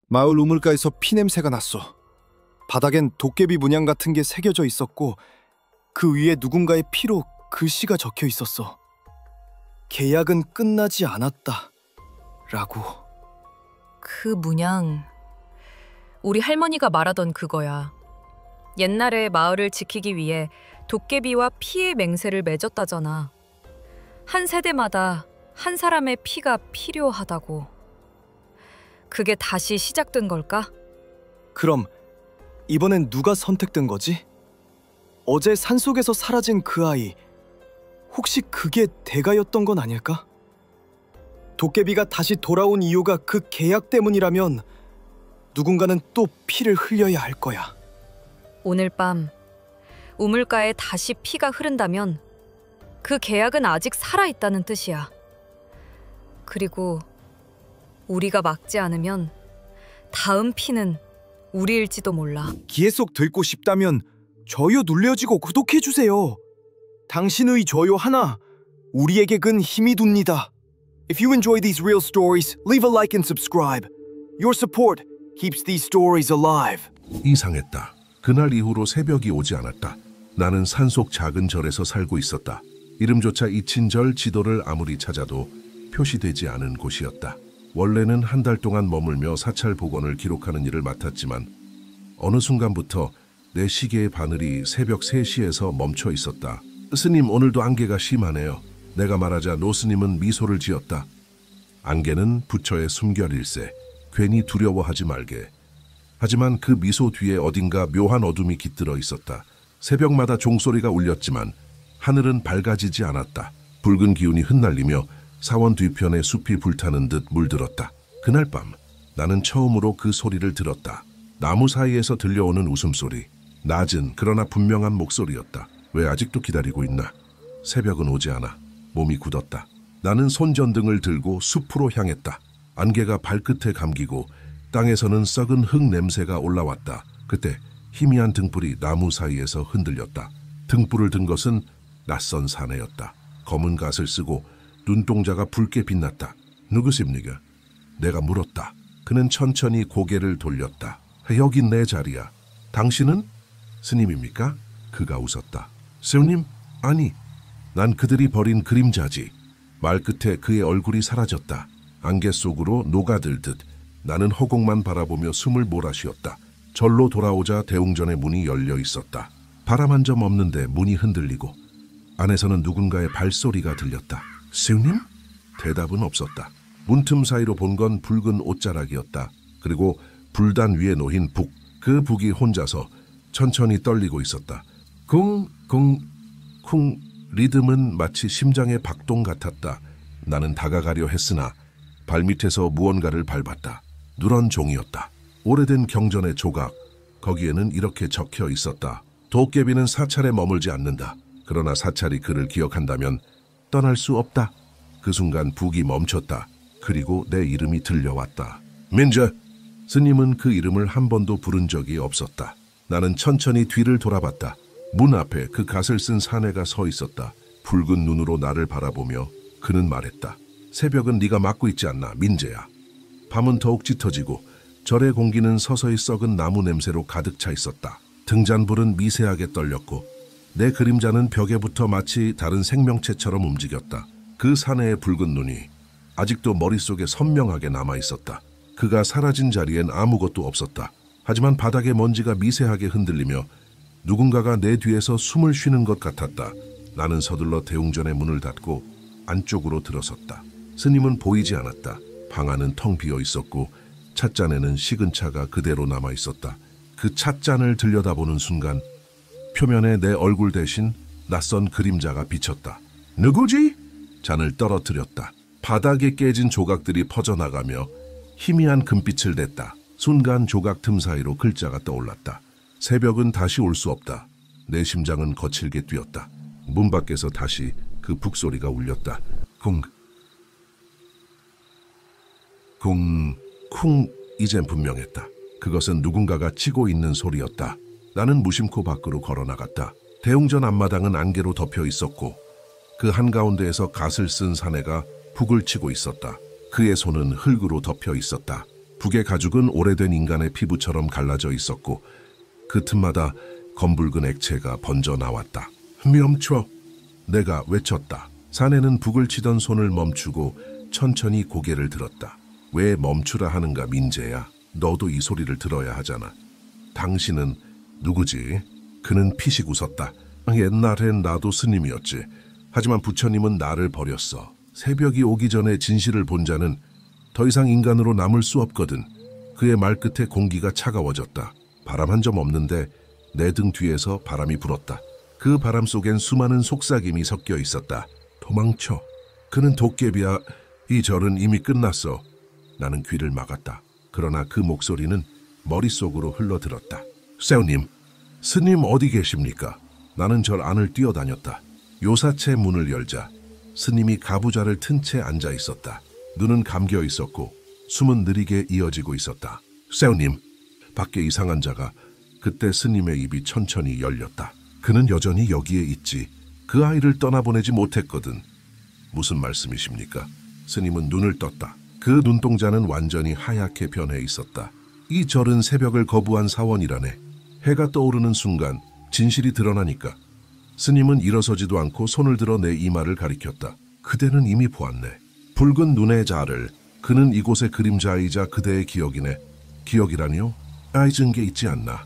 마을 우물가에서 피냄새가 났어. 바닥엔 도깨비 문양 같은 게 새겨져 있었고 그 위에 누군가의 피로 글씨가 적혀 있었어. 계약은 끝나지 않았다. 라고. 그 문양, 우리 할머니가 말하던 그거야. 옛날에 마을을 지키기 위해 도깨비와 피의 맹세를 맺었다잖아. 한 세대마다 한 사람의 피가 필요하다고. 그게 다시 시작된 걸까? 그럼 이번엔 누가 선택된 거지? 어제 산속에서 사라진 그 아이, 혹시 그게 대가였던 건 아닐까? 도깨비가 다시 돌아온 이유가 그 계약 때문이라면 누군가는 또 피를 흘려야 할 거야. 오늘 밤 우물가에 다시 피가 흐른다면 그 계약은 아직 살아있다는 뜻이야. 그리고 우리가 막지 않으면 다음 피는 우리일지도 몰라. 계속 듣고 싶다면 좋아요 눌러주고 구독해주세요. 당신의 좋아요 하나 우리에게 큰 힘이 됩니다. If you enjoy these real stories, leave a like and subscribe. Your support keeps these stories alive. 이상했다. 그날 이후로 새벽이 오지 않았다. 나는 산속 작은 절에서 살고 있었다. 이름조차 잊힌 절 지도를 아무리 찾아도 표시되지 않은 곳이었다. 원래는 한 달 동안 머물며 사찰 복원을 기록하는 일을 맡았지만 어느 순간부터 내 시계의 바늘이 새벽 3시에서 멈춰 있었다. 스님, 오늘도 안개가 심하네요. 내가 말하자 노스님은 미소를 지었다. 안개는 부처의 숨결일세. 괜히 두려워하지 말게. 하지만 그 미소 뒤에 어딘가 묘한 어둠이 깃들어 있었다. 새벽마다 종소리가 울렸지만 하늘은 밝아지지 않았다. 붉은 기운이 흩날리며 사원 뒤편에 숲이 불타는 듯 물들었다. 그날 밤 나는 처음으로 그 소리를 들었다. 나무 사이에서 들려오는 웃음소리. 낮은 그러나 분명한 목소리였다. 왜 아직도 기다리고 있나? 새벽은 오지 않아. 몸이 굳었다. 나는 손전등을 들고 숲으로 향했다. 안개가 발끝에 감기고 땅에서는 썩은 흙 냄새가 올라왔다. 그때 희미한 등불이 나무 사이에서 흔들렸다. 등불을 든 것은 낯선 사내였다. 검은 갓을 쓰고 눈동자가 붉게 빛났다. 누구십니까? 내가 물었다. 그는 천천히 고개를 돌렸다. 여긴 내 자리야. 당신은? 스님입니까? 그가 웃었다. 스님? 아니, 난 그들이 버린 그림자지. 말끝에 그의 얼굴이 사라졌다. 안개 속으로 녹아들듯 나는 허공만 바라보며 숨을 몰아쉬었다. 절로 돌아오자 대웅전의 문이 열려 있었다. 바람 한 점 없는데 문이 흔들리고 안에서는 누군가의 발소리가 들렸다. 스님? 대답은 없었다. 문틈 사이로 본 건 붉은 옷자락이었다. 그리고 불단 위에 놓인 북. 그 북이 혼자서 천천히 떨리고 있었다. 쿵, 쿵, 쿵. 리듬은 마치 심장의 박동 같았다. 나는 다가가려 했으나 발밑에서 무언가를 밟았다. 누런 종이었다. 오래된 경전의 조각. 거기에는 이렇게 적혀 있었다. 도깨비는 사찰에 머물지 않는다. 그러나 사찰이 그를 기억한다면 떠날 수 없다. 그 순간 북이 멈췄다. 그리고 내 이름이 들려왔다. 민재! 스님은 그 이름을 한 번도 부른 적이 없었다. 나는 천천히 뒤를 돌아봤다. 문 앞에 그 갓을 쓴 사내가 서 있었다. 붉은 눈으로 나를 바라보며 그는 말했다. 새벽은 네가 맡고 있지 않나, 민재야. 밤은 더욱 짙어지고 절의 공기는 서서히 썩은 나무 냄새로 가득 차 있었다. 등잔불은 미세하게 떨렸고 내 그림자는 벽에부터 마치 다른 생명체처럼 움직였다. 그 사내의 붉은 눈이 아직도 머릿속에 선명하게 남아있었다. 그가 사라진 자리엔 아무것도 없었다. 하지만 바닥에 먼지가 미세하게 흔들리며 누군가가 내 뒤에서 숨을 쉬는 것 같았다. 나는 서둘러 대웅전의 문을 닫고 안쪽으로 들어섰다. 스님은 보이지 않았다. 방 안은 텅 비어 있었고 찻잔에는 식은 차가 그대로 남아 있었다. 그 찻잔을 들여다보는 순간 표면에 내 얼굴 대신 낯선 그림자가 비쳤다. 누구지? 잔을 떨어뜨렸다. 바닥에 깨진 조각들이 퍼져나가며 희미한 금빛을 냈다. 순간 조각 틈 사이로 글자가 떠올랐다. 새벽은 다시 올 수 없다. 내 심장은 거칠게 뛰었다. 문 밖에서 다시 그 북소리가 울렸다. 쿵, 쿵, 쿵. 이젠 분명했다. 그것은 누군가가 치고 있는 소리였다. 나는 무심코 밖으로 걸어나갔다. 대웅전 앞마당은 안개로 덮여 있었고 그 한가운데에서 갓을 쓴 사내가 북을 치고 있었다. 그의 손은 흙으로 덮여 있었다. 북의 가죽은 오래된 인간의 피부처럼 갈라져 있었고 그 틈마다 검붉은 액체가 번져 나왔다. 멈춰! 내가 외쳤다. 사내는 북을 치던 손을 멈추고 천천히 고개를 들었다. 왜 멈추라 하는가 민재야. 너도 이 소리를 들어야 하잖아. 당신은 누구지? 그는 피식 웃었다. 옛날엔 나도 스님이었지. 하지만 부처님은 나를 버렸어. 새벽이 오기 전에 진실을 본 자는 더 이상 인간으로 남을 수 없거든. 그의 말끝에 공기가 차가워졌다. 바람 한 점 없는데 내 등 뒤에서 바람이 불었다. 그 바람 속엔 수많은 속삭임이 섞여 있었다. 도망쳐. 그는 도깨비야. 이 절은 이미 끝났어. 나는 귀를 막았다. 그러나 그 목소리는 머릿속으로 흘러들었다. 세우님, 스님 어디 계십니까? 나는 절 안을 뛰어다녔다. 요사체 문을 열자 스님이 가부좌를 튼 채 앉아 있었다. 눈은 감겨 있었고 숨은 느리게 이어지고 있었다. 세우님, 밖에 이상한 자가. 그때 스님의 입이 천천히 열렸다. 그는 여전히 여기에 있지. 그 아이를 떠나보내지 못했거든. 무슨 말씀이십니까? 스님은 눈을 떴다. 그 눈동자는 완전히 하얗게 변해 있었다. 이 절은 새벽을 거부한 사원이라네. 해가 떠오르는 순간 진실이 드러나니까. 스님은 일어서지도 않고 손을 들어 내 이마를 가리켰다. 그대는 이미 보았네. 붉은 눈의 자를. 그는 이곳의 그림자이자 그대의 기억이네. 기억이라니요? 잊은 게 있지 않나.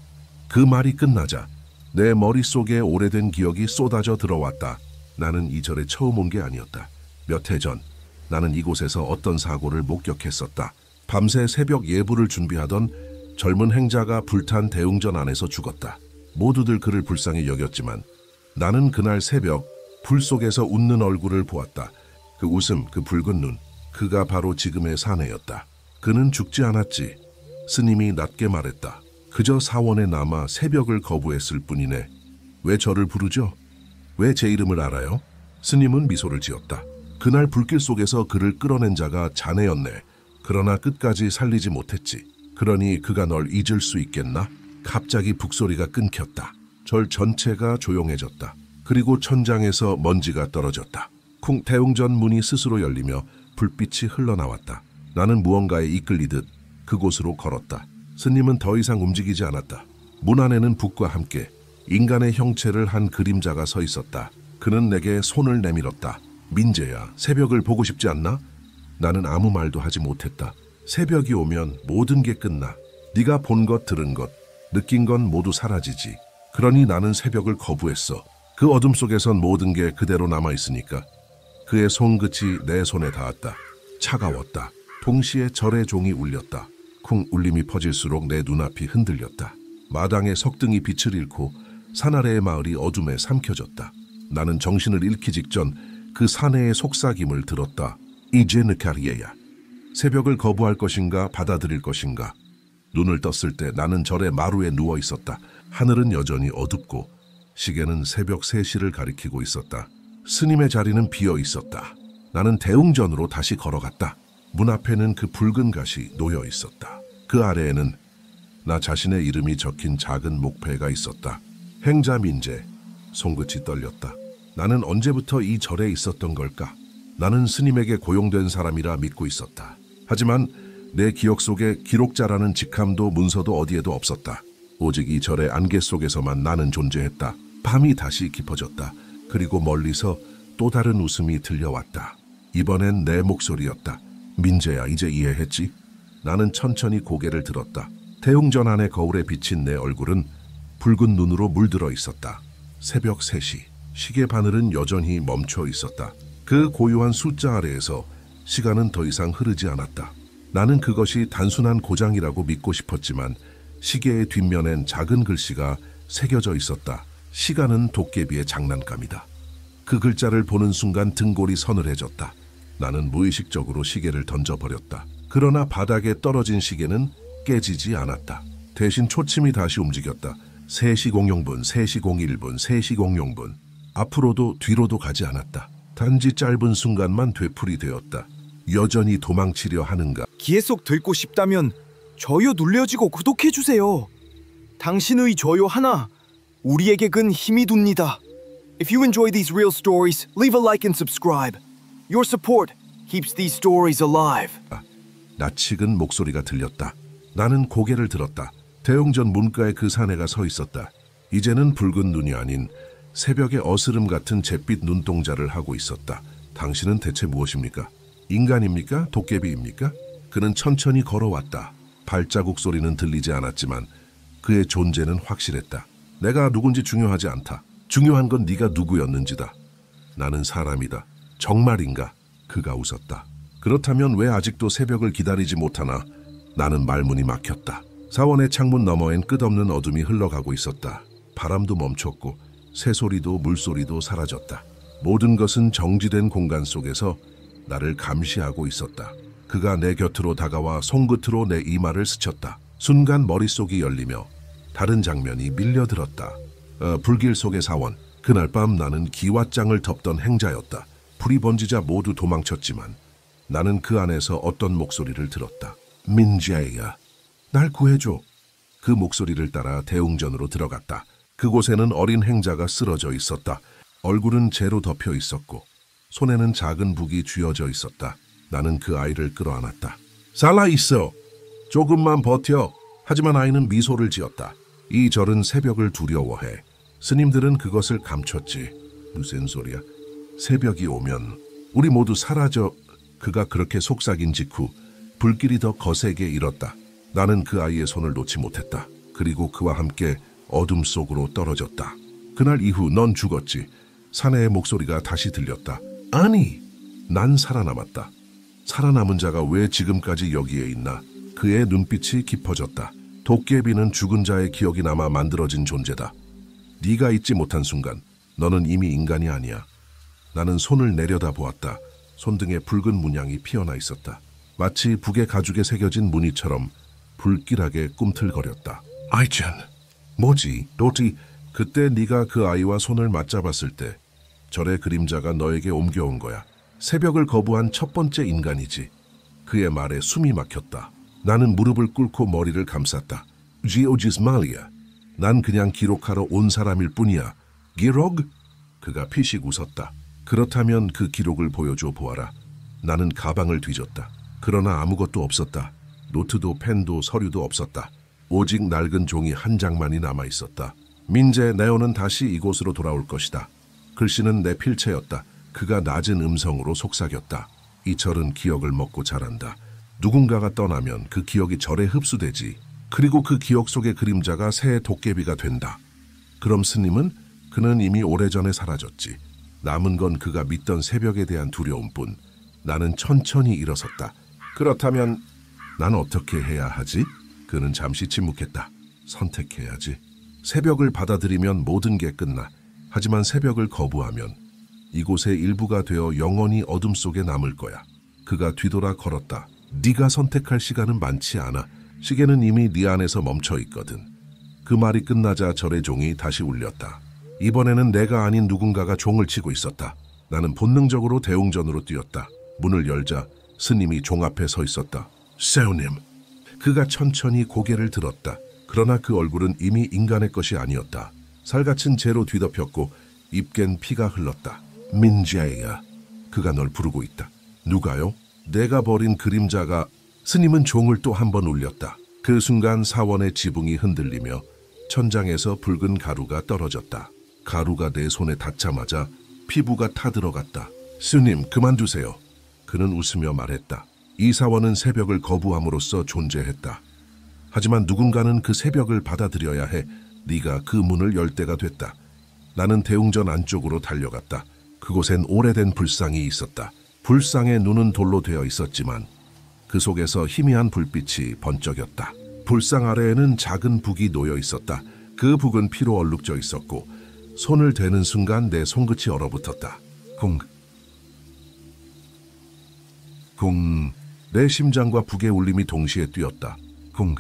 그 말이 끝나자 내 머릿속에 오래된 기억이 쏟아져 들어왔다. 나는 이 절에 처음 온 게 아니었다. 몇 해 전 나는 이곳에서 어떤 사고를 목격했었다. 밤새 새벽 예불을 준비하던 젊은 행자가 불탄 대웅전 안에서 죽었다. 모두들 그를 불쌍히 여겼지만 나는 그날 새벽 불 속에서 웃는 얼굴을 보았다. 그 웃음, 그 붉은 눈, 그가 바로 지금의 사내였다. 그는 죽지 않았지. 스님이 낮게 말했다. 그저 사원에 남아 새벽을 거부했을 뿐이네. 왜 저를 부르죠? 왜 제 이름을 알아요? 스님은 미소를 지었다. 그날 불길 속에서 그를 끌어낸 자가 자네였네. 그러나 끝까지 살리지 못했지. 그러니 그가 널 잊을 수 있겠나? 갑자기 북소리가 끊겼다. 절 전체가 조용해졌다. 그리고 천장에서 먼지가 떨어졌다. 쿵 대웅전 문이 스스로 열리며 불빛이 흘러나왔다. 나는 무언가에 이끌리듯 그곳으로 걸었다. 스님은 더 이상 움직이지 않았다. 문 안에는 북과 함께 인간의 형체를 한 그림자가 서 있었다. 그는 내게 손을 내밀었다. 민재야, 새벽을 보고 싶지 않나? 나는 아무 말도 하지 못했다. 새벽이 오면 모든 게 끝나. 네가 본 것, 들은 것, 느낀 건 모두 사라지지. 그러니 나는 새벽을 거부했어. 그 어둠 속에선 모든 게 그대로 남아있으니까. 그의 손끝이 내 손에 닿았다. 차가웠다. 동시에 절의 종이 울렸다. 쿵 울림이 퍼질수록 내 눈앞이 흔들렸다. 마당에 석등이 빛을 잃고 산 아래의 마을이 어둠에 삼켜졌다. 나는 정신을 잃기 직전 그 사내의 속삭임을 들었다. 이제 느카리에야. 새벽을 거부할 것인가 받아들일 것인가. 눈을 떴을 때 나는 절의 마루에 누워 있었다. 하늘은 여전히 어둡고 시계는 새벽 3시를 가리키고 있었다. 스님의 자리는 비어 있었다. 나는 대웅전으로 다시 걸어갔다. 문 앞에는 그 붉은 갓이 놓여 있었다. 그 아래에는 나 자신의 이름이 적힌 작은 목패가 있었다. 행자 민재. 손끝이 떨렸다. 나는 언제부터 이 절에 있었던 걸까? 나는 스님에게 고용된 사람이라 믿고 있었다. 하지만 내 기억 속에 기록자라는 직함도 문서도 어디에도 없었다. 오직 이 절의 안개 속에서만 나는 존재했다. 밤이 다시 깊어졌다. 그리고 멀리서 또 다른 웃음이 들려왔다. 이번엔 내 목소리였다. 민재야, 이제 이해했지? 나는 천천히 고개를 들었다. 대웅전 안의 거울에 비친 내 얼굴은 붉은 눈으로 물들어 있었다. 새벽 3시. 시계 바늘은 여전히 멈춰 있었다. 그 고요한 숫자 아래에서 시간은 더 이상 흐르지 않았다. 나는 그것이 단순한 고장이라고 믿고 싶었지만 시계의 뒷면엔 작은 글씨가 새겨져 있었다. 시간은 도깨비의 장난감이다. 그 글자를 보는 순간 등골이 서늘해졌다. 나는 무의식적으로 시계를 던져버렸다. 그러나 바닥에 떨어진 시계는 깨지지 않았다. 대신 초침이 다시 움직였다. 3시 00분, 3시 01분, 3시 00분. 앞으로도 뒤로도 가지 않았다. 단지 짧은 순간만 되풀이되었다. 여전히 도망치려 하는가? 기회 속 듣고 싶다면 좋아요 눌러주고 구독해주세요. 당신의 좋아요 하나 우리에게 큰 힘이 됩니다. If you enjoy these real stories, leave a like and subscribe. Your support keeps these stories alive. 낯익은 목소리가 들렸다. 나는 고개를 들었다. 대웅전 문가에 그 사내가 서 있었다. 이제는 붉은 눈이 아닌 새벽의 어스름 같은 잿빛 눈동자를 하고 있었다. 당신은 대체 무엇입니까? 인간입니까? 도깨비입니까? 그는 천천히 걸어왔다. 발자국 소리는 들리지 않았지만 그의 존재는 확실했다. 내가 누군지 중요하지 않다. 중요한 건 네가 누구였는지다. 나는 사람이다. 정말인가? 그가 웃었다. 그렇다면 왜 아직도 새벽을 기다리지 못하나? 나는 말문이 막혔다. 사원의 창문 너머엔 끝없는 어둠이 흘러가고 있었다. 바람도 멈췄고 새소리도 물소리도 사라졌다. 모든 것은 정지된 공간 속에서 나를 감시하고 있었다. 그가 내 곁으로 다가와 손끝으로 내 이마를 스쳤다. 순간 머릿속이 열리며 다른 장면이 밀려들었다. 불길 속의 사원. 그날 밤 나는 기왓장을 덮던 행자였다. 불이 번지자 모두 도망쳤지만 나는 그 안에서 어떤 목소리를 들었다. 민지아야, 날 구해줘. 그 목소리를 따라 대웅전으로 들어갔다. 그곳에는 어린 행자가 쓰러져 있었다. 얼굴은 재로 덮여 있었고 손에는 작은 북이 쥐어져 있었다. 나는 그 아이를 끌어안았다. 살아있어. 조금만 버텨. 하지만 아이는 미소를 지었다. 이 절은 새벽을 두려워해. 스님들은 그것을 감췄지. 무슨 소리야. 새벽이 오면 우리 모두 사라져. 그가 그렇게 속삭인 직후 불길이 더 거세게 일었다. 나는 그 아이의 손을 놓지 못했다. 그리고 그와 함께 어둠 속으로 떨어졌다. 그날 이후 넌 죽었지. 사내의 목소리가 다시 들렸다. 아니, 난 살아남았다. 살아남은 자가 왜 지금까지 여기에 있나? 그의 눈빛이 깊어졌다. 도깨비는 죽은 자의 기억이 남아 만들어진 존재다. 네가 잊지 못한 순간 너는 이미 인간이 아니야. 나는 손을 내려다 보았다. 손등에 붉은 문양이 피어나 있었다. 마치 북의 가죽에 새겨진 무늬처럼 불길하게 꿈틀거렸다. 아이젠, 뭐지? 도티, 그때 네가 그 아이와 손을 맞잡았을 때 절의 그림자가 너에게 옮겨온 거야. 새벽을 거부한 첫 번째 인간이지. 그의 말에 숨이 막혔다. 나는 무릎을 꿇고 머리를 감쌌다. 지오지스말리아. 난 그냥 기록하러 온 사람일 뿐이야. 기록? 그가 피식 웃었다. 그렇다면 그 기록을 보여줘 보아라. 나는 가방을 뒤졌다. 그러나 아무것도 없었다. 노트도 펜도 서류도 없었다. 오직 낡은 종이 한 장만이 남아있었다. 민재, 네오는 다시 이곳으로 돌아올 것이다. 글씨는 내 필체였다. 그가 낮은 음성으로 속삭였다. 이 절은 기억을 먹고 자란다. 누군가가 떠나면 그 기억이 절에 흡수되지. 그리고 그 기억 속의 그림자가 새 도깨비가 된다. 그럼 스님은? 그는 이미 오래전에 사라졌지. 남은 건 그가 믿던 새벽에 대한 두려움뿐. 나는 천천히 일어섰다. 그렇다면 난 어떻게 해야 하지? 그는 잠시 침묵했다. 선택해야지. 새벽을 받아들이면 모든 게 끝나. 하지만 새벽을 거부하면 이곳의 일부가 되어 영원히 어둠 속에 남을 거야. 그가 뒤돌아 걸었다. 네가 선택할 시간은 많지 않아. 시계는 이미 네 안에서 멈춰 있거든. 그 말이 끝나자 절의 종이 다시 울렸다. 이번에는 내가 아닌 누군가가 종을 치고 있었다. 나는 본능적으로 대웅전으로 뛰었다. 문을 열자 스님이 종 앞에 서 있었다. 세우님. 그가 천천히 고개를 들었다. 그러나 그 얼굴은 이미 인간의 것이 아니었다. 살갗은 재로 뒤덮였고 입겐 피가 흘렀다. 민지아야, 그가 널 부르고 있다. 누가요? 내가 버린 그림자가. 스님은 종을 또 한 번 울렸다. 그 순간 사원의 지붕이 흔들리며 천장에서 붉은 가루가 떨어졌다. 가루가 내 손에 닿자마자 피부가 타들어갔다. 스님, 그만두세요. 그는 웃으며 말했다. 이 사원은 새벽을 거부함으로써 존재했다. 하지만 누군가는 그 새벽을 받아들여야 해. 네가 그 문을 열 때가 됐다. 나는 대웅전 안쪽으로 달려갔다. 그곳엔 오래된 불상이 있었다. 불상의 눈은 돌로 되어 있었지만 그 속에서 희미한 불빛이 번쩍였다. 불상 아래에는 작은 북이 놓여 있었다. 그 북은 피로 얼룩져 있었고 손을 대는 순간 내 손끝이 얼어붙었다. 쿵. 내 심장과 북의 울림이 동시에 뛰었다. 쿵.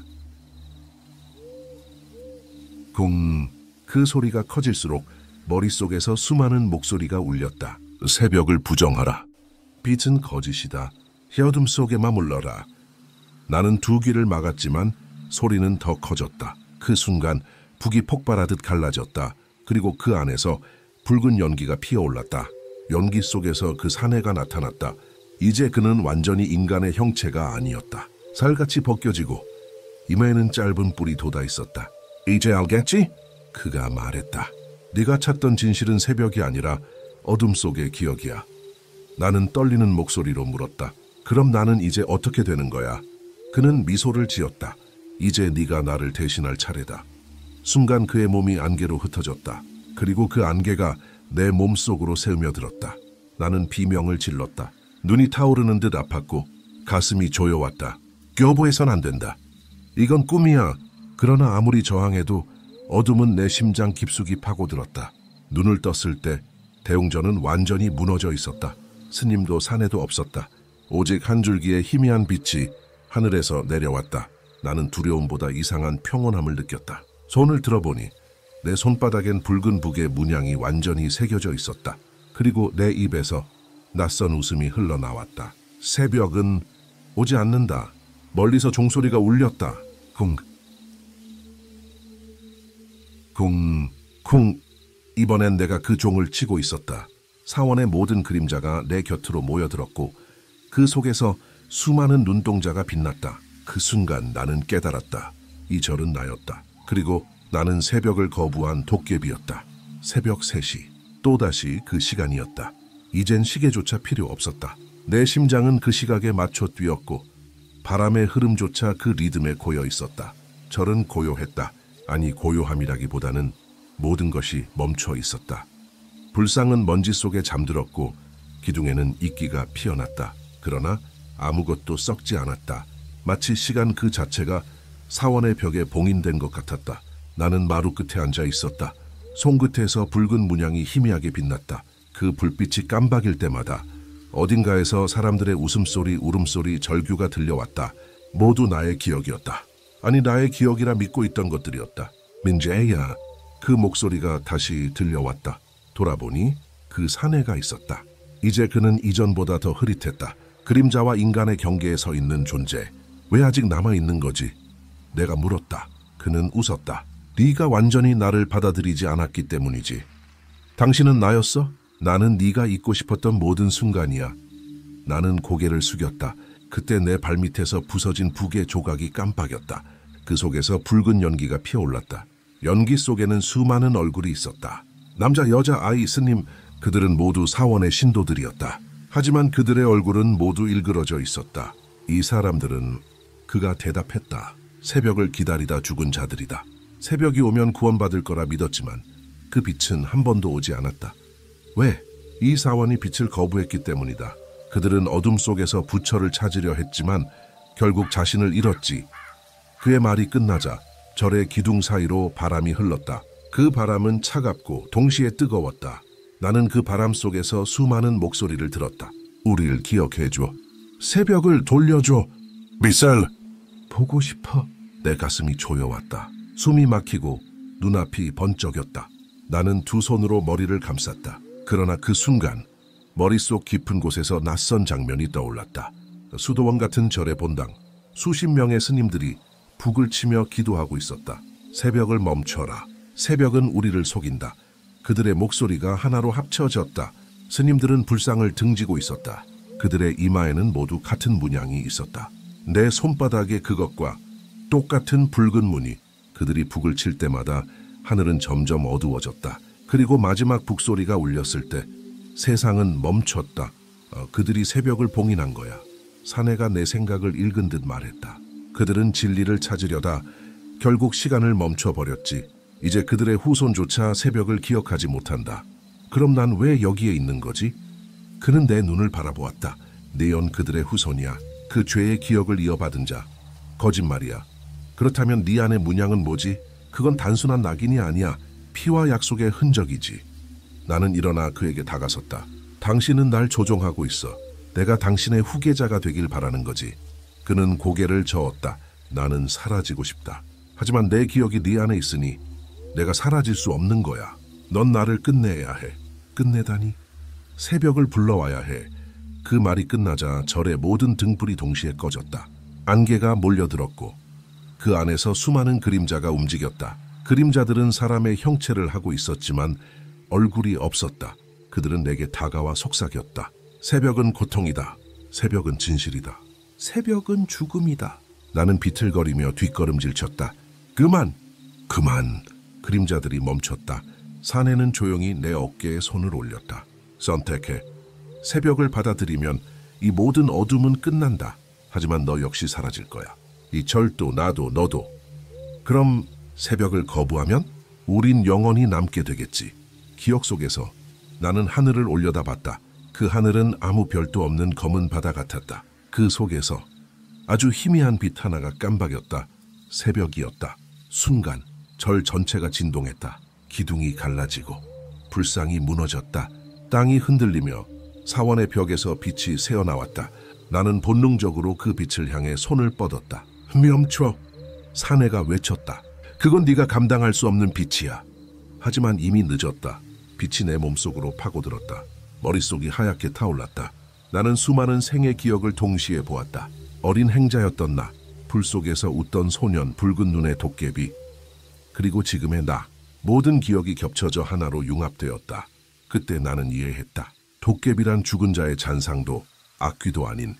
그 소리가 커질수록 머릿속에서 수많은 목소리가 울렸다. 새벽을 부정하라. 빛은 거짓이다. 어둠 속에 머물러라. 나는 두 귀를 막았지만 소리는 더 커졌다. 그 순간 북이 폭발하듯 갈라졌다. 그리고 그 안에서 붉은 연기가 피어올랐다. 연기 속에서 그 사내가 나타났다. 이제 그는 완전히 인간의 형체가 아니었다. 살같이 벗겨지고 이마에는 짧은 뿔이 돋아 있었다. 이제 알겠지? 그가 말했다. 네가 찾던 진실은 새벽이 아니라 어둠 속의 기억이야. 나는 떨리는 목소리로 물었다. 그럼 나는 이제 어떻게 되는 거야? 그는 미소를 지었다. 이제 네가 나를 대신할 차례다. 순간 그의 몸이 안개로 흩어졌다. 그리고 그 안개가 내 몸속으로 스며들었다. 나는 비명을 질렀다. 눈이 타오르는 듯 아팠고 가슴이 조여왔다. 껴보해선 안 된다. 이건 꿈이야. 그러나 아무리 저항해도 어둠은 내 심장 깊숙이 파고들었다. 눈을 떴을 때 대웅전은 완전히 무너져 있었다. 스님도 산에도 없었다. 오직 한 줄기의 희미한 빛이 하늘에서 내려왔다. 나는 두려움보다 이상한 평온함을 느꼈다. 손을 들어보니 내 손바닥엔 붉은 북의 문양이 완전히 새겨져 있었다. 그리고 내 입에서 낯선 웃음이 흘러나왔다. 새벽은 오지 않는다. 멀리서 종소리가 울렸다. 쿵, 쿵, 쿵. 이번엔 내가 그 종을 치고 있었다. 사원의 모든 그림자가 내 곁으로 모여들었고 그 속에서 수많은 눈동자가 빛났다. 그 순간 나는 깨달았다. 이 절은 나였다. 그리고 나는 새벽을 거부한 도깨비였다. 새벽 3시, 또다시 그 시간이었다. 이젠 시계조차 필요 없었다. 내 심장은 그 시각에 맞춰 뛰었고 바람의 흐름조차 그 리듬에 고여 있었다. 절은 고요했다. 아니, 고요함이라기보다는 모든 것이 멈춰 있었다. 불상은 먼지 속에 잠들었고 기둥에는 이끼가 피어났다. 그러나 아무것도 썩지 않았다. 마치 시간 그 자체가 사원의 벽에 봉인된 것 같았다. 나는 마루 끝에 앉아 있었다. 손끝에서 붉은 문양이 희미하게 빛났다. 그 불빛이 깜박일 때마다 어딘가에서 사람들의 웃음소리, 울음소리, 절규가 들려왔다. 모두 나의 기억이었다. 아니, 나의 기억이라 믿고 있던 것들이었다. 민재야, 그 목소리가 다시 들려왔다. 돌아보니 그 사내가 있었다. 이제 그는 이전보다 더 흐릿했다. 그림자와 인간의 경계에 서 있는 존재. 왜 아직 남아있는 거지? 내가 물었다. 그는 웃었다. 네가 완전히 나를 받아들이지 않았기 때문이지. 당신은 나였어? 나는 네가 있고 싶었던 모든 순간이야. 나는 고개를 숙였다. 그때 내 발밑에서 부서진 북의 조각이 깜빡였다. 그 속에서 붉은 연기가 피어올랐다. 연기 속에는 수많은 얼굴이 있었다. 남자, 여자, 아이, 스님, 그들은 모두 사원의 신도들이었다. 하지만 그들의 얼굴은 모두 일그러져 있었다. 이 사람들은 그가 대답했다. 새벽을 기다리다 죽은 자들이다. 새벽이 오면 구원받을 거라 믿었지만 그 빛은 한 번도 오지 않았다. 왜? 이 사원이 빛을 거부했기 때문이다. 그들은 어둠 속에서 부처를 찾으려 했지만 결국 자신을 잃었지. 그의 말이 끝나자 절의 기둥 사이로 바람이 흘렀다. 그 바람은 차갑고 동시에 뜨거웠다. 나는 그 바람 속에서 수많은 목소리를 들었다. 우릴 기억해줘. 새벽을 돌려줘. 미셀! 보고 싶어. 내 가슴이 조여왔다. 숨이 막히고 눈앞이 번쩍였다. 나는 두 손으로 머리를 감쌌다. 그러나 그 순간 머릿속 깊은 곳에서 낯선 장면이 떠올랐다. 수도원 같은 절의 본당. 수십 명의 스님들이 북을 치며 기도하고 있었다. 새벽을 멈춰라. 새벽은 우리를 속인다. 그들의 목소리가 하나로 합쳐졌다. 스님들은 불상을 등지고 있었다. 그들의 이마에는 모두 같은 문양이 있었다. 내 손바닥에 그것과 똑같은 붉은 무늬. 그들이 북을 칠 때마다 하늘은 점점 어두워졌다. 그리고 마지막 북소리가 울렸을 때 세상은 멈췄다. 그들이 새벽을 봉인한 거야. 사내가 내 생각을 읽은 듯 말했다. 그들은 진리를 찾으려다 결국 시간을 멈춰버렸지. 이제 그들의 후손조차 새벽을 기억하지 못한다. 그럼 난 왜 여기에 있는 거지? 그는 내 눈을 바라보았다. 네온 그들의 후손이야. 그 죄의 기억을 이어받은 자. 거짓말이야. 그렇다면 네 안의 문양은 뭐지? 그건 단순한 낙인이 아니야. 피와 약속의 흔적이지. 나는 일어나 그에게 다가섰다. 당신은 날 조종하고 있어. 내가 당신의 후계자가 되길 바라는 거지. 그는 고개를 저었다. 나는 사라지고 싶다. 하지만 내 기억이 네 안에 있으니 내가 사라질 수 없는 거야. 넌 나를 끝내야 해. 끝내다니? 새벽을 불러와야 해. 그 말이 끝나자 절의 모든 등불이 동시에 꺼졌다. 안개가 몰려들었고 그 안에서 수많은 그림자가 움직였다. 그림자들은 사람의 형체를 하고 있었지만 얼굴이 없었다. 그들은 내게 다가와 속삭였다. 새벽은 고통이다. 새벽은 진실이다. 새벽은 죽음이다. 나는 비틀거리며 뒷걸음질 쳤다. 그만! 그만! 그림자들이 멈췄다. 사내는 조용히 내 어깨에 손을 올렸다. 선택해. 새벽을 받아들이면 이 모든 어둠은 끝난다. 하지만 너 역시 사라질 거야. 이 절도, 나도, 너도. 그럼 새벽을 거부하면 우린 영원히 남게 되겠지. 기억 속에서 나는 하늘을 올려다봤다. 그 하늘은 아무 별도 없는 검은 바다 같았다. 그 속에서 아주 희미한 빛 하나가 깜박였다. 새벽이었다. 순간 절 전체가 진동했다. 기둥이 갈라지고 불상이 무너졌다. 땅이 흔들리며 사원의 벽에서 빛이 새어나왔다. 나는 본능적으로 그 빛을 향해 손을 뻗었다. 멈춰! 사내가 외쳤다. 그건 네가 감당할 수 없는 빛이야. 하지만 이미 늦었다. 빛이 내 몸속으로 파고들었다. 머릿속이 하얗게 타올랐다. 나는 수많은 생의 기억을 동시에 보았다. 어린 행자였던 나, 불 속에서 웃던 소년, 붉은 눈의 도깨비, 그리고 지금의 나. 모든 기억이 겹쳐져 하나로 융합되었다. 그때 나는 이해했다. 도깨비란 죽은 자의 잔상도 악귀도 아닌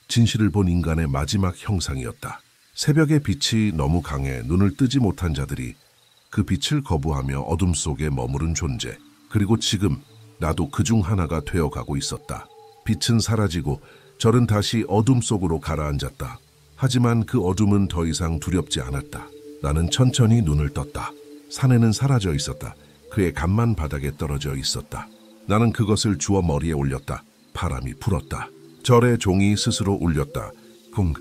진실을 본 인간의 마지막 형상이었다. 새벽의 빛이 너무 강해 눈을 뜨지 못한 자들이 그 빛을 거부하며 어둠 속에 머무른 존재. 그리고 지금 나도 그중 하나가 되어가고 있었다. 빛은 사라지고 절은 다시 어둠 속으로 가라앉았다. 하지만 그 어둠은 더 이상 두렵지 않았다. 나는 천천히 눈을 떴다. 사내는 사라져 있었다. 그의 간만 바닥에 떨어져 있었다. 나는 그것을 주워 머리에 올렸다. 바람이 불었다. 절의 종이 스스로 울렸다. 쿵,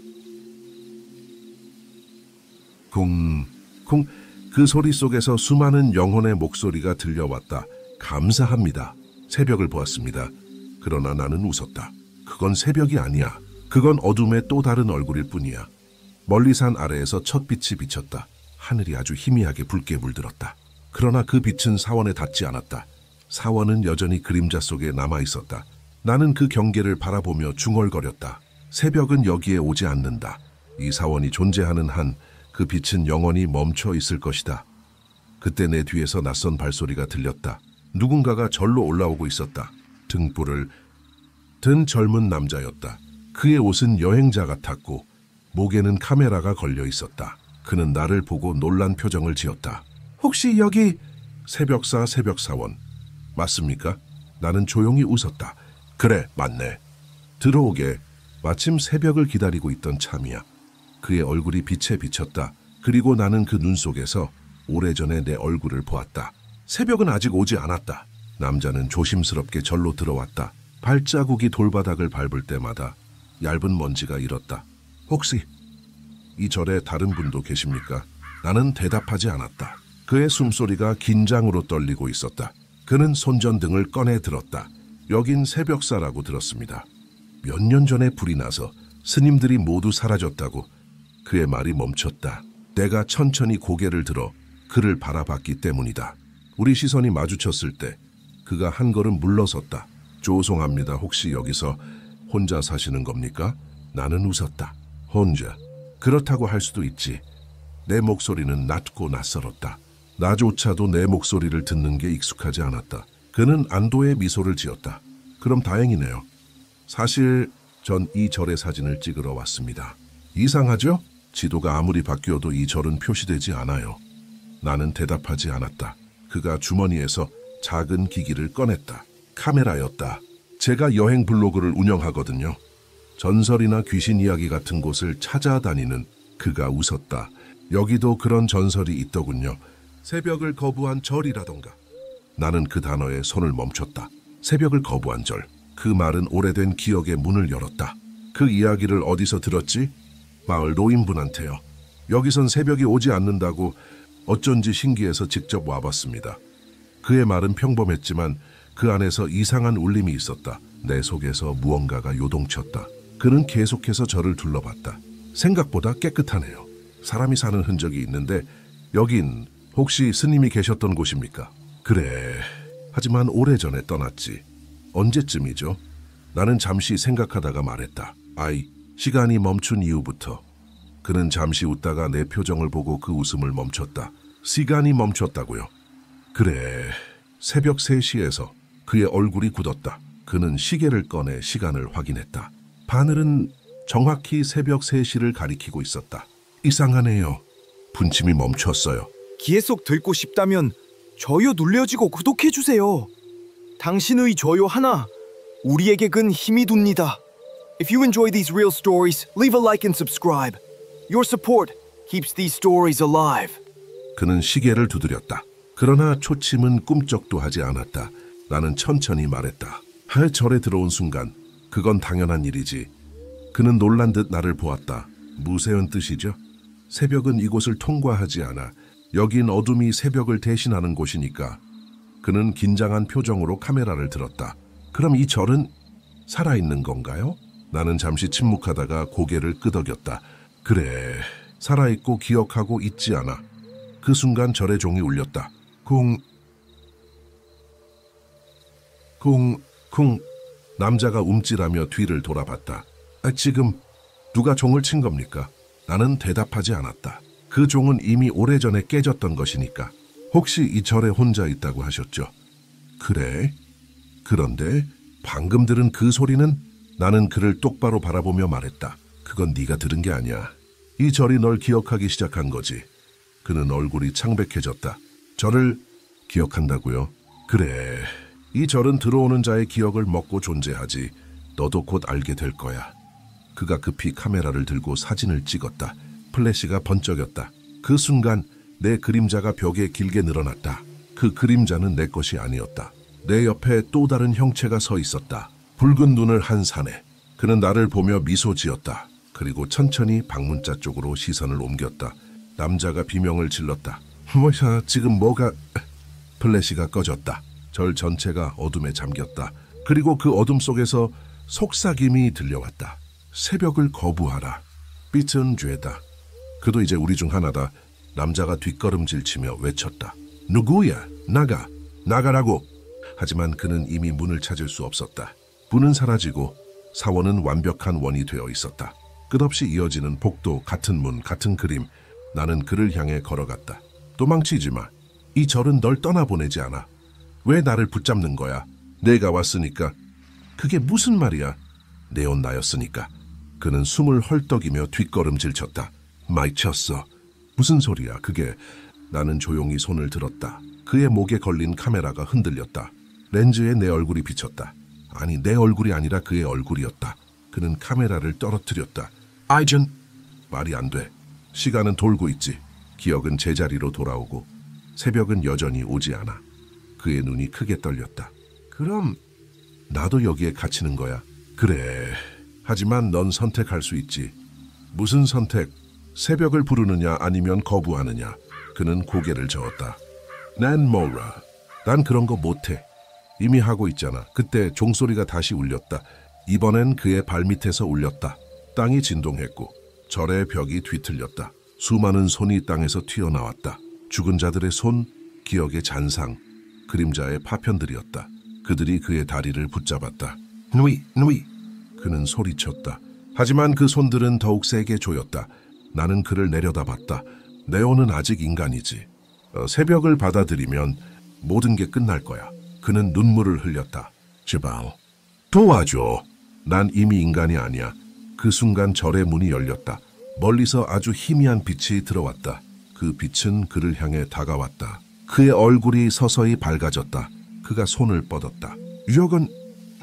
쿵, 쿵. 그 소리 속에서 수많은 영혼의 목소리가 들려왔다. 감사합니다. 새벽을 보았습니다. 그러나 나는 웃었다. 그건 새벽이 아니야. 그건 어둠의 또 다른 얼굴일 뿐이야. 멀리 산 아래에서 첫 빛이 비쳤다. 하늘이 아주 희미하게 붉게 물들었다. 그러나 그 빛은 사원에 닿지 않았다. 사원은 여전히 그림자 속에 남아있었다. 나는 그 경계를 바라보며 중얼거렸다. 새벽은 여기에 오지 않는다. 이 사원이 존재하는 한 그 빛은 영원히 멈춰 있을 것이다. 그때 내 뒤에서 낯선 발소리가 들렸다. 누군가가 절로 올라오고 있었다. 등불을 든 젊은 남자였다. 그의 옷은 여행자 같았고 목에는 카메라가 걸려 있었다. 그는 나를 보고 놀란 표정을 지었다. 혹시 여기 새벽사원 맞습니까? 나는 조용히 웃었다. 그래, 맞네. 들어오게. 마침 새벽을 기다리고 있던 참이야. 그의 얼굴이 빛에 비쳤다. 그리고 나는 그 눈 속에서 오래전에 내 얼굴을 보았다. 새벽은 아직 오지 않았다. 남자는 조심스럽게 절로 들어왔다. 발자국이 돌바닥을 밟을 때마다 얇은 먼지가 일었다. 혹시 이 절에 다른 분도 계십니까? 나는 대답하지 않았다. 그의 숨소리가 긴장으로 떨리고 있었다. 그는 손전등을 꺼내 들었다. 여긴 새벽사라고 들었습니다. 몇 년 전에 불이 나서 스님들이 모두 사라졌다고. 그의 말이 멈췄다. 내가 천천히 고개를 들어 그를 바라봤기 때문이다. 우리 시선이 마주쳤을 때 그가 한 걸음 물러섰다. 죄송합니다. 혹시 여기서 혼자 사시는 겁니까? 나는 웃었다. 혼자? 그렇다고 할 수도 있지. 내 목소리는 낮고 낯설었다. 나조차도 내 목소리를 듣는 게 익숙하지 않았다. 그는 안도의 미소를 지었다. 그럼 다행이네요. 사실 전 이 절의 사진을 찍으러 왔습니다. 이상하죠? 지도가 아무리 바뀌어도 이 절은 표시되지 않아요. 나는 대답하지 않았다. 그가 주머니에서 작은 기기를 꺼냈다. 카메라였다. 제가 여행 블로그를 운영하거든요. 전설이나 귀신 이야기 같은 곳을 찾아다니는. 그가 웃었다. 여기도 그런 전설이 있더군요. 새벽을 거부한 절이라던가. 나는 그 단어에 손을 멈췄다. 새벽을 거부한 절. 그 말은 오래된 기억의 문을 열었다. 그 이야기를 어디서 들었지? 마을 노인분한테요. 여기선 새벽이 오지 않는다고 어쩐지 신기해서 직접 와봤습니다. 그의 말은 평범했지만 그 안에서 이상한 울림이 있었다. 내 속에서 무언가가 요동쳤다. 그는 계속해서 저를 둘러봤다. 생각보다 깨끗하네요. 사람이 사는 흔적이 있는데 여긴 혹시 스님이 계셨던 곳입니까? 그래. 하지만 오래전에 떠났지. 언제쯤이죠? 나는 잠시 생각하다가 말했다. 시간이 멈춘 이후부터. 그는 잠시 웃다가 내 표정을 보고 그 웃음을 멈췄다. 시간이 멈췄다고요? 그래. 새벽 3시에서 그의 얼굴이 굳었다. 그는 시계를 꺼내 시간을 확인했다. 바늘은 정확히 새벽 3시를 가리키고 있었다. 이상하네요. 분침이 멈췄어요. 계속 듣고 싶다면 좋아요 눌러주고 구독해주세요. 당신의 좋아요 하나 우리에게 큰 힘이 됩니다. If you enjoy these real stories, leave a like and subscribe. Your support keeps these stories alive. 그는 시계를 두드렸다. 그러나 초침은 꿈쩍도 하지 않았다. 나는 천천히 말했다. 절에 들어온 순간 그건 당연한 일이지. 그는 놀란 듯 나를 보았다. 무쇠한 뜻이죠? 새벽은 이곳을 통과하지 않아. 여긴 어둠이 새벽을 대신하는 곳이니까. 그는 긴장한 표정으로 카메라를 들었다. 그럼 이 절은 살아있는 건가요? 나는 잠시 침묵하다가 고개를 끄덕였다. 그래, 살아있고 기억하고 있지 않아. 그 순간 절의 종이 울렸다. 쿵. 남자가 움찔하며 뒤를 돌아봤다. 지금 누가 종을 친 겁니까? 나는 대답하지 않았다. 그 종은 이미 오래전에 깨졌던 것이니까. 혹시 이 절에 혼자 있다고 하셨죠? 그래? 그런데 방금 들은 그 소리는? 나는 그를 똑바로 바라보며 말했다. 그건 네가 들은 게 아니야. 이 절이 널 기억하기 시작한 거지. 그는 얼굴이 창백해졌다. 저를 기억한다고요? 그래. 이 절은 들어오는 자의 기억을 먹고 존재하지. 너도 곧 알게 될 거야. 그가 급히 카메라를 들고 사진을 찍었다. 플래시가 번쩍였다. 그 순간 내 그림자가 벽에 길게 늘어났다. 그 그림자는 내 것이 아니었다. 내 옆에 또 다른 형체가 서 있었다. 붉은 눈을 한 사내. 그는 나를 보며 미소 지었다. 그리고 천천히 방문자 쪽으로 시선을 옮겼다. 남자가 비명을 질렀다. 뭐야, 지금 뭐가... 플래시가 꺼졌다. 절 전체가 어둠에 잠겼다. 그리고 그 어둠 속에서 속삭임이 들려왔다. 새벽을 거부하라. 빛은 죄다. 그도 이제 우리 중 하나다. 남자가 뒷걸음질 치며 외쳤다. 누구야? 나가라고. 하지만 그는 이미 문을 찾을 수 없었다. 불은 사라지고 사원은 완벽한 원이 되어 있었다. 끝없이 이어지는 복도, 같은 문, 같은 그림. 나는 그를 향해 걸어갔다. 도망치지 마. 이 절은 널 떠나보내지 않아. 왜 나를 붙잡는 거야? 내가 왔으니까. 그게 무슨 말이야? 내 옷 나였으니까. 그는 숨을 헐떡이며 뒷걸음질 쳤다. 미쳤어. 무슨 소리야 그게. 나는 조용히 손을 들었다. 그의 목에 걸린 카메라가 흔들렸다. 렌즈에 내 얼굴이 비쳤다. 아니, 내 얼굴이 아니라 그의 얼굴이었다. 그는 카메라를 떨어뜨렸다. 아이전! 말이 안 돼. 시간은 돌고 있지. 기억은 제자리로 돌아오고 새벽은 여전히 오지 않아. 그의 눈이 크게 떨렸다. 그럼 나도 여기에 갇히는 거야? 그래. 하지만 넌 선택할 수 있지. 무슨 선택? 새벽을 부르느냐 아니면 거부하느냐. 그는 고개를 저었다. 난 몰라. 난 그런 거 못해. 이미 하고 있잖아. 그때 종소리가 다시 울렸다. 이번엔 그의 발밑에서 울렸다. 땅이 진동했고 절의 벽이 뒤틀렸다. 수많은 손이 땅에서 튀어나왔다. 죽은 자들의 손, 기억의 잔상, 그림자의 파편들이었다. 그들이 그의 다리를 붙잡았다. 누이! 그는 소리쳤다. 하지만 그 손들은 더욱 세게 조였다. 나는 그를 내려다봤다. 네오는 아직 인간이지. 새벽을 받아들이면 모든 게 끝날 거야. 그는 눈물을 흘렸다. 제발 도와줘. 난 이미 인간이 아니야. 그 순간 절의 문이 열렸다. 멀리서 아주 희미한 빛이 들어왔다. 그 빛은 그를 향해 다가왔다. 그의 얼굴이 서서히 밝아졌다. 그가 손을 뻗었다. 유역은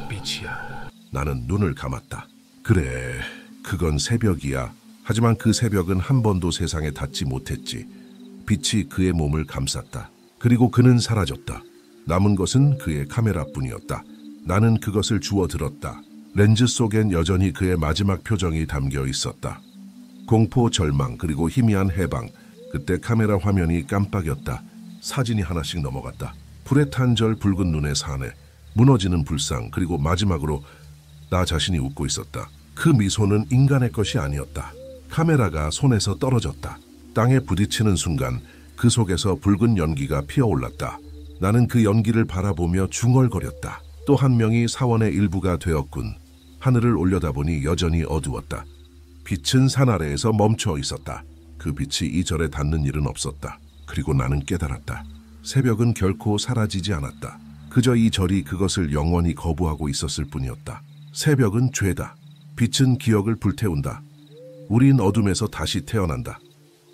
빛이야. 나는 눈을 감았다. 그래, 그건 새벽이야. 하지만 그 새벽은 한 번도 세상에 닿지 못했지. 빛이 그의 몸을 감쌌다. 그리고 그는 사라졌다. 남은 것은 그의 카메라뿐이었다. 나는 그것을 주워들었다. 렌즈 속엔 여전히 그의 마지막 표정이 담겨 있었다. 공포, 절망, 그리고 희미한 해방. 그때 카메라 화면이 깜빡였다. 사진이 하나씩 넘어갔다. 불에 탄 절, 붉은 눈의 사내, 무너지는 불상, 그리고 마지막으로 나 자신이 웃고 있었다. 그 미소는 인간의 것이 아니었다. 카메라가 손에서 떨어졌다. 땅에 부딪히는 순간 그 속에서 붉은 연기가 피어올랐다. 나는 그 연기를 바라보며 중얼거렸다. 또 한 명이 사원의 일부가 되었군. 하늘을 올려다보니 여전히 어두웠다. 빛은 산 아래에서 멈춰 있었다. 그 빛이 이 절에 닿는 일은 없었다. 그리고 나는 깨달았다. 새벽은 결코 사라지지 않았다. 그저 이 절이 그것을 영원히 거부하고 있었을 뿐이었다. 새벽은 죄다. 빛은 기억을 불태운다. 우린 어둠에서 다시 태어난다.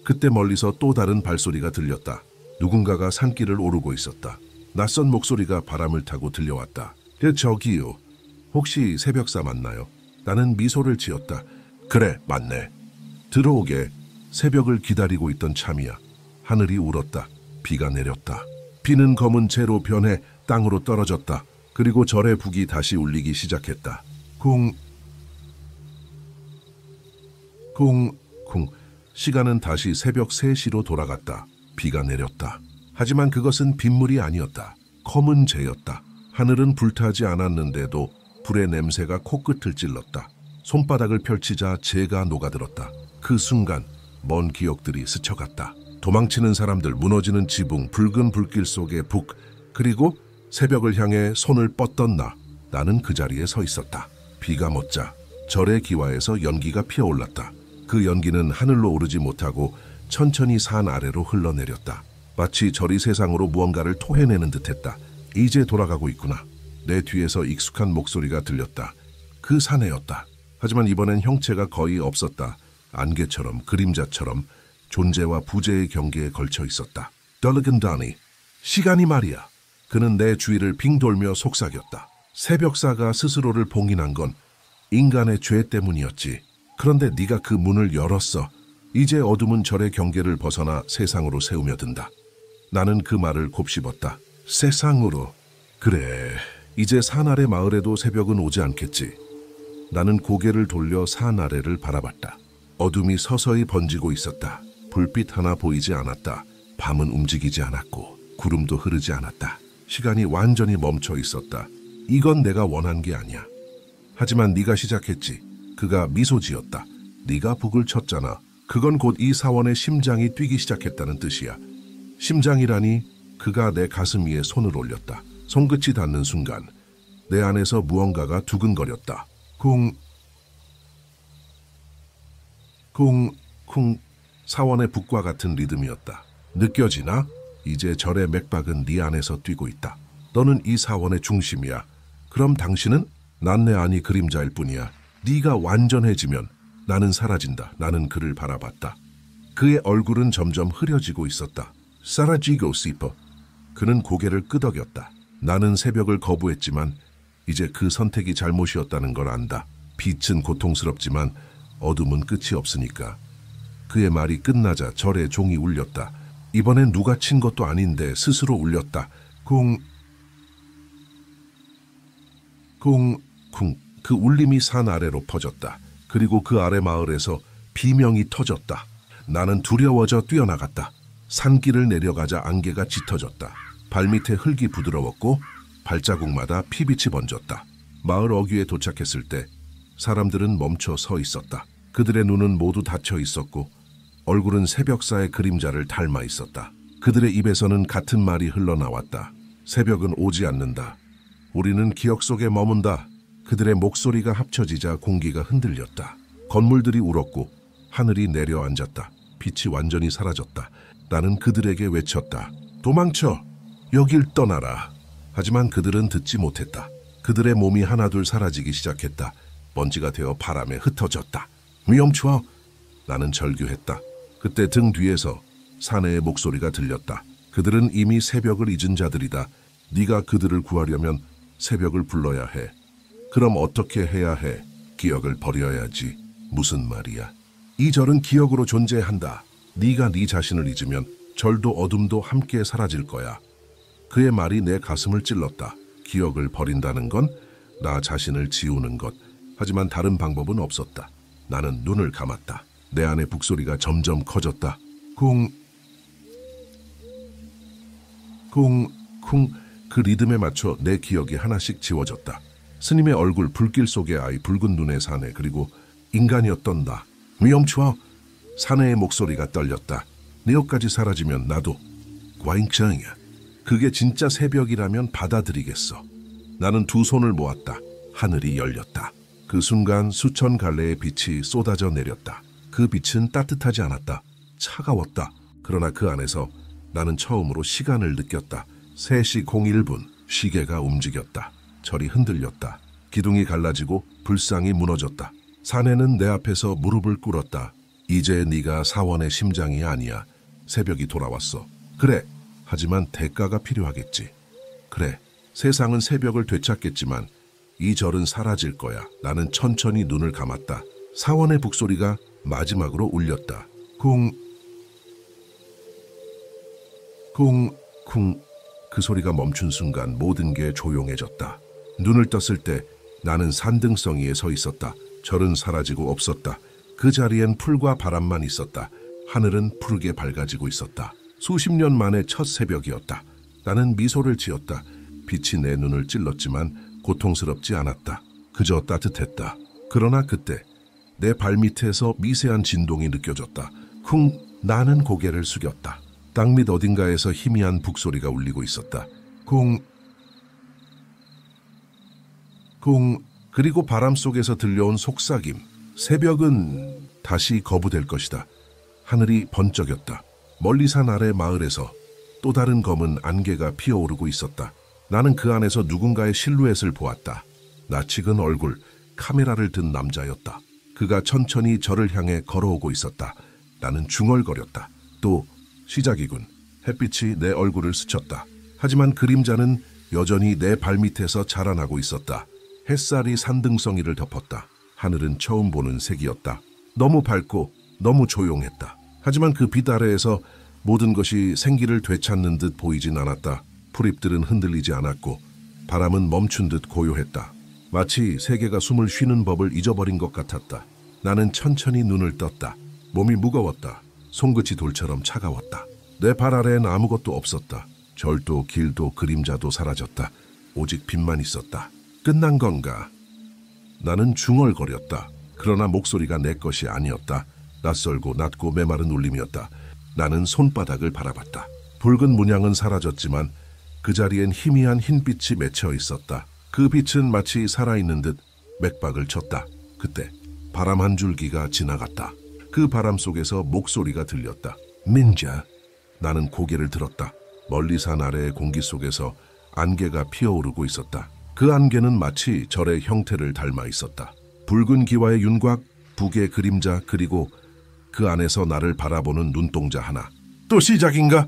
그때 멀리서 또 다른 발소리가 들렸다. 누군가가 산길을 오르고 있었다. 낯선 목소리가 바람을 타고 들려왔다. 저기요. 혹시 새벽사 맞나요? 나는 미소를 지었다. 그래, 맞네. 들어오게. 새벽을 기다리고 있던 참이야. 하늘이 울었다. 비가 내렸다. 비는 검은 재로 변해 땅으로 떨어졌다. 그리고 절의 북이 다시 울리기 시작했다. 쿵. 시간은 다시 새벽 3시로 돌아갔다. 비가 내렸다. 하지만 그것은 빗물이 아니었다. 검은 재였다. 하늘은 불타지 않았는데도 불의 냄새가 코끝을 찔렀다. 손바닥을 펼치자 재가 녹아들었다. 그 순간 먼 기억들이 스쳐갔다. 도망치는 사람들, 무너지는 지붕, 붉은 불길 속의 북, 그리고 새벽을 향해 손을 뻗던 나는 그 자리에 서 있었다. 비가 멎자 절의 기와에서 연기가 피어올랐다. 그 연기는 하늘로 오르지 못하고 천천히 산 아래로 흘러내렸다. 마치 절이 세상으로 무언가를 토해내는 듯했다. 이제 돌아가고 있구나. 내 뒤에서 익숙한 목소리가 들렸다. 그 사내였다. 하지만 이번엔 형체가 거의 없었다. 안개처럼, 그림자처럼 존재와 부재의 경계에 걸쳐 있었다. 덜리건다니, 시간이 말이야. 그는 내 주위를 빙 돌며 속삭였다. 새벽사가 스스로를 봉인한 건 인간의 죄 때문이었지. 그런데 네가 그 문을 열었어. 이제 어둠은 절의 경계를 벗어나 세상으로 세우며 든다. 나는 그 말을 곱씹었다. 세상으로. 그래, 이제 산 아래 마을에도 새벽은 오지 않겠지. 나는 고개를 돌려 산 아래를 바라봤다. 어둠이 서서히 번지고 있었다. 불빛 하나 보이지 않았다. 밤은 움직이지 않았고 구름도 흐르지 않았다. 시간이 완전히 멈춰 있었다. 이건 내가 원한 게 아니야. 하지만 네가 시작했지. 그가 미소 지었다. 네가 북을 쳤잖아. 그건 곧 이 사원의 심장이 뛰기 시작했다는 뜻이야. 심장이라니. 그가 내 가슴 위에 손을 올렸다. 손끝이 닿는 순간 내 안에서 무언가가 두근거렸다. 쿵. 사원의 북과 같은 리듬이었다. 느껴지나? 이제 절의 맥박은 네 안에서 뛰고 있다. 너는 이 사원의 중심이야. 그럼 당신은? 난 내 안이 그림자일 뿐이야. 네가 완전해지면 나는 사라진다. 나는 그를 바라봤다. 그의 얼굴은 점점 흐려지고 있었다. 사라지고 싶어. 그는 고개를 끄덕였다. 나는 새벽을 거부했지만 이제 그 선택이 잘못이었다는 걸 안다. 빛은 고통스럽지만 어둠은 끝이 없으니까. 그의 말이 끝나자 절의 종이 울렸다. 이번엔 누가 친 것도 아닌데 스스로 울렸다. 쿵. 그 울림이 산 아래로 퍼졌다. 그리고 그 아래 마을에서 비명이 터졌다. 나는 두려워져 뛰어나갔다. 산길을 내려가자 안개가 짙어졌다. 발밑에 흙이 부드러웠고 발자국마다 피빛이 번졌다. 마을 어귀에 도착했을 때 사람들은 멈춰 서 있었다. 그들의 눈은 모두 닫혀 있었고 얼굴은 새벽사의 그림자를 닮아 있었다. 그들의 입에서는 같은 말이 흘러나왔다. 새벽은 오지 않는다. 우리는 기억 속에 머문다. 그들의 목소리가 합쳐지자 공기가 흔들렸다. 건물들이 울었고 하늘이 내려앉았다. 빛이 완전히 사라졌다. 나는 그들에게 외쳤다. 도망쳐! 여길 떠나라. 하지만 그들은 듣지 못했다. 그들의 몸이 하나둘 사라지기 시작했다. 먼지가 되어 바람에 흩어졌다. 위험추워! 나는 절규했다. 그때 등 뒤에서 사내의 목소리가 들렸다. 그들은 이미 새벽을 잊은 자들이다. 네가 그들을 구하려면 새벽을 불러야 해. 그럼 어떻게 해야 해? 기억을 버려야지. 무슨 말이야? 이 절은 기억으로 존재한다. 네가 네 자신을 잊으면 절도 어둠도 함께 사라질 거야. 그의 말이 내 가슴을 찔렀다. 기억을 버린다는 건 나 자신을 지우는 것. 하지만 다른 방법은 없었다. 나는 눈을 감았다. 내 안의 북소리가 점점 커졌다. 쿵. 그 리듬에 맞춰 내 기억이 하나씩 지워졌다. 스님의 얼굴, 불길 속의 아이, 붉은 눈의 사내, 그리고 인간이었던 나. 위험추워! 사내의 목소리가 떨렸다. 내 옷까지 사라지면 나도 과잉청이야. 그게 진짜 새벽이라면 받아들이겠어. 나는 두 손을 모았다. 하늘이 열렸다. 그 순간 수천 갈래의 빛이 쏟아져 내렸다. 그 빛은 따뜻하지 않았다. 차가웠다. 그러나 그 안에서 나는 처음으로 시간을 느꼈다. 3시 01분 시계가 움직였다. 절이 흔들렸다. 기둥이 갈라지고 불상이 무너졌다. 사내는 내 앞에서 무릎을 꿇었다. 이제 네가 사원의 심장이 아니야. 새벽이 돌아왔어. 그래. 하지만 대가가 필요하겠지. 그래. 세상은 새벽을 되찾겠지만 이 절은 사라질 거야. 나는 천천히 눈을 감았다. 사원의 북소리가 마지막으로 울렸다. 쿵. 쿵. 그 소리가 멈춘 순간 모든 게 조용해졌다. 눈을 떴을 때 나는 산등성이에 서 있었다. 절은 사라지고 없었다. 그 자리엔 풀과 바람만 있었다. 하늘은 푸르게 밝아지고 있었다. 수십 년 만에 첫 새벽이었다. 나는 미소를 지었다. 빛이 내 눈을 찔렀지만 고통스럽지 않았다. 그저 따뜻했다. 그러나 그때 내 발밑에서 미세한 진동이 느껴졌다. 쿵. 나는 고개를 숙였다. 땅밑 어딘가에서 희미한 북소리가 울리고 있었다. 쿵. 그리고 바람 속에서 들려온 속삭임. 새벽은 다시 거부될 것이다. 하늘이 번쩍였다. 멀리 산 아래 마을에서 또 다른 검은 안개가 피어오르고 있었다. 나는 그 안에서 누군가의 실루엣을 보았다. 낯익은 얼굴, 카메라를 든 남자였다. 그가 천천히 저를 향해 걸어오고 있었다. 나는 중얼거렸다. 또 시작이군. 햇빛이 내 얼굴을 스쳤다. 하지만 그림자는 여전히 내 발밑에서 자라나고 있었다. 햇살이 산등성이를 덮었다. 하늘은 처음 보는 색이었다. 너무 밝고 너무 조용했다. 하지만 그 빛 아래에서 모든 것이 생기를 되찾는 듯 보이진 않았다. 풀잎들은 흔들리지 않았고 바람은 멈춘 듯 고요했다. 마치 세계가 숨을 쉬는 법을 잊어버린 것 같았다. 나는 천천히 눈을 떴다. 몸이 무거웠다. 손끝이 돌처럼 차가웠다. 내 발 아래엔 아무것도 없었다. 절도 길도 그림자도 사라졌다. 오직 빛만 있었다. 끝난 건가? 나는 중얼거렸다. 그러나 목소리가 내 것이 아니었다. 낯설고 낮고 메마른 울림이었다. 나는 손바닥을 바라봤다. 붉은 문양은 사라졌지만 그 자리엔 희미한 흰빛이 맺혀 있었다. 그 빛은 마치 살아있는 듯 맥박을 쳤다. 그때 바람 한 줄기가 지나갔다. 그 바람 속에서 목소리가 들렸다. 민자. 나는 고개를 들었다. 멀리 산 아래의 공기 속에서 안개가 피어오르고 있었다. 그 안개는 마치 절의 형태를 닮아 있었다. 붉은 기와의 윤곽, 북의 그림자, 그리고 그 안에서 나를 바라보는 눈동자 하나. 또 시작인가?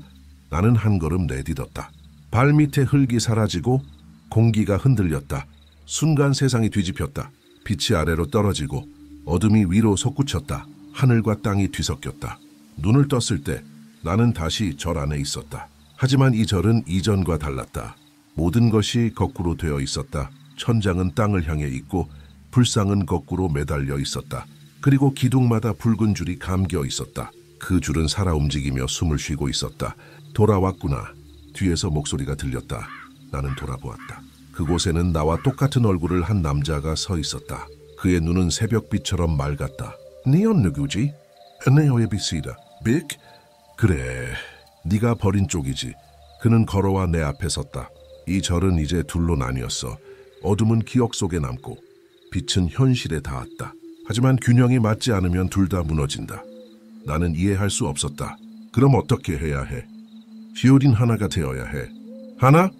나는 한 걸음 내딛었다. 발밑에 흙이 사라지고 공기가 흔들렸다. 순간 세상이 뒤집혔다. 빛이 아래로 떨어지고 어둠이 위로 솟구쳤다. 하늘과 땅이 뒤섞였다. 눈을 떴을 때 나는 다시 절 안에 있었다. 하지만 이 절은 이전과 달랐다. 모든 것이 거꾸로 되어 있었다. 천장은 땅을 향해 있고 불상은 거꾸로 매달려 있었다. 그리고 기둥마다 붉은 줄이 감겨 있었다. 그 줄은 살아 움직이며 숨을 쉬고 있었다. 돌아왔구나. 뒤에서 목소리가 들렸다. 나는 돌아보았다. 그곳에는 나와 똑같은 얼굴을 한 남자가 서 있었다. 그의 눈은 새벽빛처럼 맑았다. 네온 누구지? 네오의 빛이다. 빅? 그래, 네가 버린 쪽이지. 그는 걸어와 내 앞에 섰다. 이 절은 이제 둘로 나뉘었어. 어둠은 기억 속에 남고 빛은 현실에 닿았다. 하지만 균형이 맞지 않으면 둘 다 무너진다. 나는 이해할 수 없었다. 그럼 어떻게 해야 해? 히어린 하나가 되어야 해. 하나?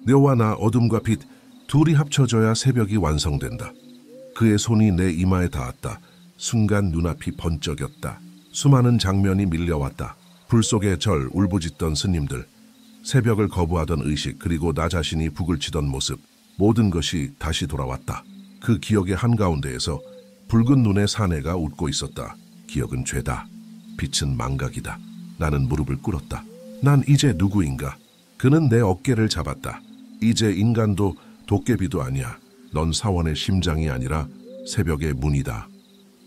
네오와 나, 어둠과 빛, 둘이 합쳐져야 새벽이 완성된다. 그의 손이 내 이마에 닿았다. 순간 눈앞이 번쩍였다. 수많은 장면이 밀려왔다. 불 속의 절, 울부짖던 스님들, 새벽을 거부하던 의식, 그리고 나 자신이 북을 치던 모습, 모든 것이 다시 돌아왔다. 그 기억의 한가운데에서 붉은 눈의 사내가 웃고 있었다. 기억은 죄다. 빛은 망각이다. 나는 무릎을 꿇었다. 난 이제 누구인가? 그는 내 어깨를 잡았다. 이제 인간도 도깨비도 아니야. 넌 사원의 심장이 아니라 새벽의 문이다.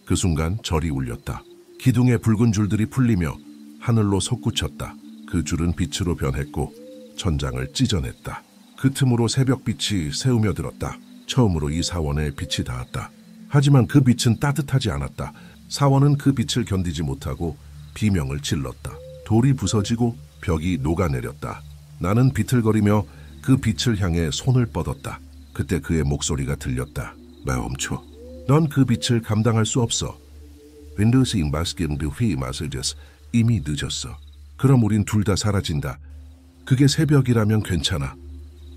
그 순간 절이 울렸다. 기둥의 붉은 줄들이 풀리며 하늘로 솟구쳤다. 그 줄은 빛으로 변했고 천장을 찢어냈다. 그 틈으로 새벽빛이 새우며 들었다. 처음으로 이 사원에 빛이 닿았다. 하지만 그 빛은 따뜻하지 않았다. 사원은 그 빛을 견디지 못하고 비명을 질렀다. 돌이 부서지고 벽이 녹아내렸다. 나는 비틀거리며 그 빛을 향해 손을 뻗었다. 그때 그의 목소리가 들렸다. 멈춰. 넌 그 빛을 감당할 수 없어. 윈도우스인 바스킨 뷰피 마스제스. 이미 늦었어. 그럼 우린 둘 다 사라진다. 그게 새벽이라면 괜찮아.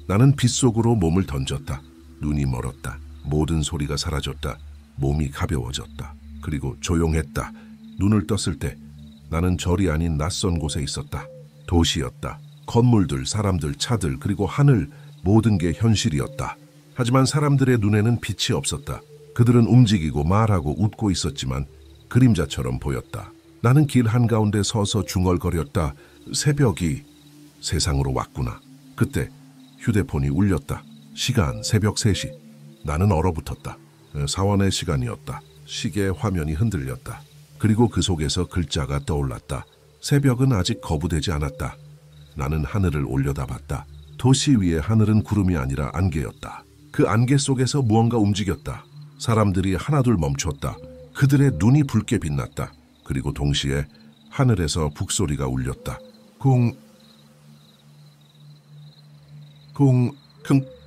나는 빛 속으로 몸을 던졌다. 눈이 멀었다. 모든 소리가 사라졌다. 몸이 가벼워졌다. 그리고 조용했다. 눈을 떴을 때 나는 절이 아닌 낯선 곳에 있었다. 도시였다. 건물들, 사람들, 차들, 그리고 하늘, 모든 게 현실이었다. 하지만 사람들의 눈에는 빛이 없었다. 그들은 움직이고 말하고 웃고 있었지만 그림자처럼 보였다. 나는 길 한가운데 서서 중얼거렸다. 새벽이 세상으로 왔구나. 그때 휴대폰이 울렸다. 시간 새벽 3시. 나는 얼어붙었다. 사원의 시간이었다. 시계 화면이 흔들렸다. 그리고 그 속에서 글자가 떠올랐다. 새벽은 아직 거부되지 않았다. 나는 하늘을 올려다봤다. 도시 위의 하늘은 구름이 아니라 안개였다. 그 안개 속에서 무언가 움직였다. 사람들이 하나둘 멈췄다. 그들의 눈이 붉게 빛났다. 그리고 동시에 하늘에서 북소리가 울렸다.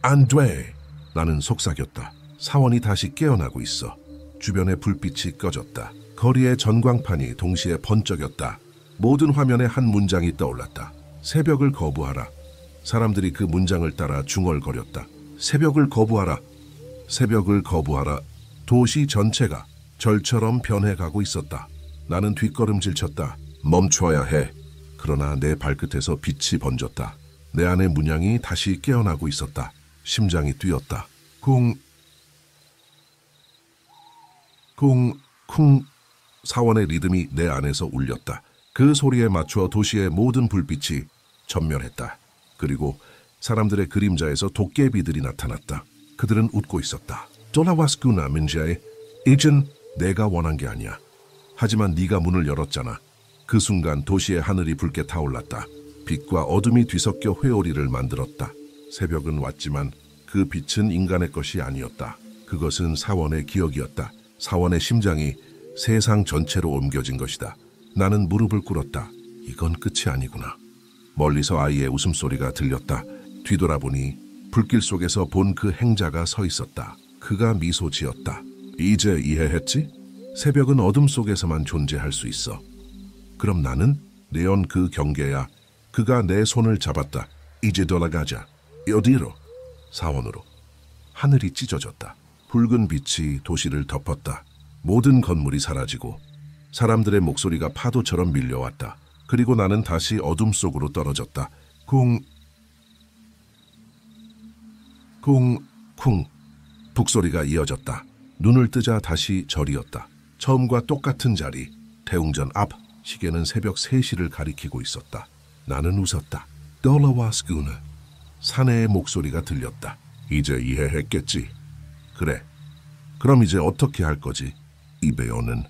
안 돼. 나는 속삭였다. 사원이 다시 깨어나고 있어. 주변에 불빛이 꺼졌다. 거리의 전광판이 동시에 번쩍였다. 모든 화면에 한 문장이 떠올랐다. 새벽을 거부하라. 사람들이 그 문장을 따라 중얼거렸다. 새벽을 거부하라. 새벽을 거부하라. 도시 전체가 절처럼 변해가고 있었다. 나는 뒷걸음질 쳤다. 멈춰야 해. 그러나 내 발끝에서 빛이 번졌다. 내 안의 문양이 다시 깨어나고 있었다. 심장이 뛰었다. 쿵. 사원의 리듬이 내 안에서 울렸다. 그 소리에 맞춰 도시의 모든 불빛이 전멸했다. 그리고 사람들의 그림자에서 도깨비들이 나타났다. 그들은 웃고 있었다. 돌아왔구나, 민자이. 이젠 내가 원한 게 아니야. 하지만 네가 문을 열었잖아. 그 순간 도시의 하늘이 붉게 타올랐다. 빛과 어둠이 뒤섞여 회오리를 만들었다. 새벽은 왔지만 그 빛은 인간의 것이 아니었다. 그것은 사원의 기억이었다. 사원의 심장이 세상 전체로 옮겨진 것이다. 나는 무릎을 꿇었다. 이건 끝이 아니구나. 멀리서 아이의 웃음소리가 들렸다. 뒤돌아보니 불길 속에서 본 그 행자가 서 있었다. 그가 미소 지었다. 이제 이해했지? 새벽은 어둠 속에서만 존재할 수 있어. 그럼 나는 내연 그 경계야. 그가 내 손을 잡았다. 이제 돌아가자. 어디로? 사원으로. 하늘이 찢어졌다. 붉은 빛이 도시를 덮었다. 모든 건물이 사라지고 사람들의 목소리가 파도처럼 밀려왔다. 그리고 나는 다시 어둠 속으로 떨어졌다. 쿵. 북소리가 이어졌다. 눈을 뜨자 다시 절이었다. 처음과 똑같은 자리. 대웅전 앞. 시계는 새벽 3시를 가리키고 있었다. 나는 웃었다. 돌아왔구나. 사내의 목소리가 들렸다. 이제 이해했겠지? 그래. 그럼 이제 어떻게 할 거지? 이베오는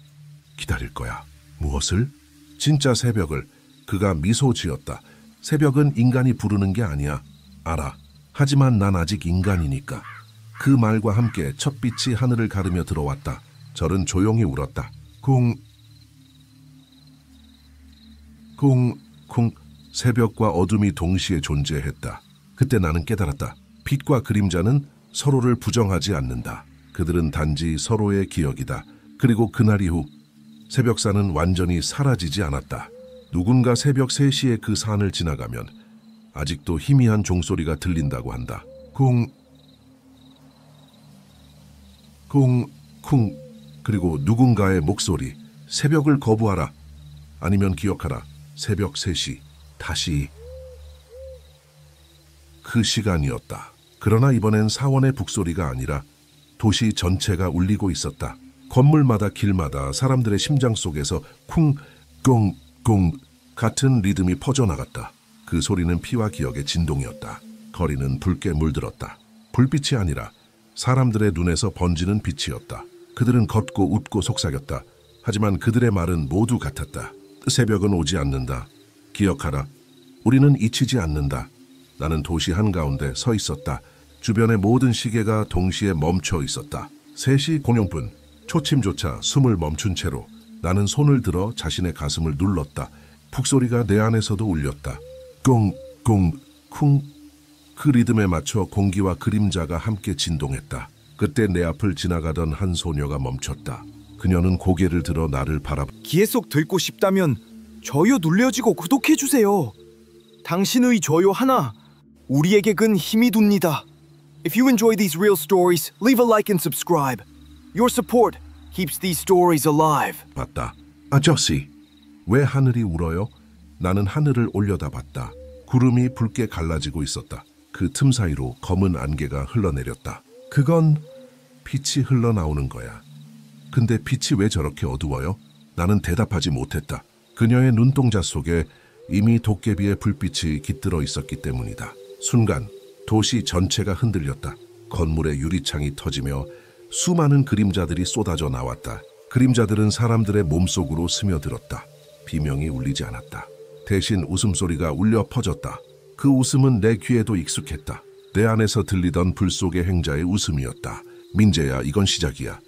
기다릴 거야. 무엇을? 진짜 새벽을. 그가 미소 지었다. 새벽은 인간이 부르는 게 아니야. 알아. 하지만 난 아직 인간이니까. 그 말과 함께 첫 빛이 하늘을 가르며 들어왔다. 절은 조용히 울었다. 쿵. 새벽과 어둠이 동시에 존재했다. 그때 나는 깨달았다. 빛과 그림자는 서로를 부정하지 않는다. 그들은 단지 서로의 기억이다. 그리고 그날 이후 새벽산은 완전히 사라지지 않았다. 누군가 새벽 3시에 그 산을 지나가면 아직도 희미한 종소리가 들린다고 한다. 쿵. 그리고 누군가의 목소리. 새벽을 거부하라. 아니면 기억하라. 새벽 3시. 다시. 그 시간이었다. 그러나 이번엔 사원의 북소리가 아니라 도시 전체가 울리고 있었다. 건물마다 길마다 사람들의 심장 속에서 쿵, 꽁 같은 리듬이 퍼져나갔다. 그 소리는 피와 기억의 진동이었다. 거리는 붉게 물들었다. 불빛이 아니라 사람들의 눈에서 번지는 빛이었다. 그들은 걷고 웃고 속삭였다. 하지만 그들의 말은 모두 같았다. 새벽은 오지 않는다. 기억하라. 우리는 잊히지 않는다. 나는 도시 한가운데 서 있었다. 주변의 모든 시계가 동시에 멈춰 있었다. 3시 00분. 초침조차 숨을 멈춘 채로 나는 손을 들어 자신의 가슴을 눌렀다. 북소리가 내 안에서도 울렸다. 쿵. 그 리듬에 맞춰 공기와 그림자가 함께 진동했다. 그때 내 앞을 지나가던 한 소녀가 멈췄다. 그녀는 고개를 들어 나를 귀에 쏙 듣고 싶다면 좋아요 눌러주고 구독해주세요. 당신의 좋아요 하나 우리에게 큰 힘이 됩니다. If you enjoy these real stories, leave a like and subscribe. Your support keeps these stories alive. 봤다. 아저씨, 왜 하늘이 울어요? 나는 하늘을 올려다봤다. 구름이 붉게 갈라지고 있었다. 그 틈 사이로 검은 안개가 흘러내렸다. 그건 빛이 흘러나오는 거야. 근데 빛이 왜 저렇게 어두워요? 나는 대답하지 못했다. 그녀의 눈동자 속에 이미 도깨비의 불빛이 깃들어 있었기 때문이다. 순간 도시 전체가 흔들렸다. 건물의 유리창이 터지며 수많은 그림자들이 쏟아져 나왔다. 그림자들은 사람들의 몸속으로 스며들었다. 비명이 울리지 않았다. 대신 웃음소리가 울려 퍼졌다. 그 웃음은 내 귀에도 익숙했다. 내 안에서 들리던 불 속의 행자의 웃음이었다. 민재야, 이건 시작이야.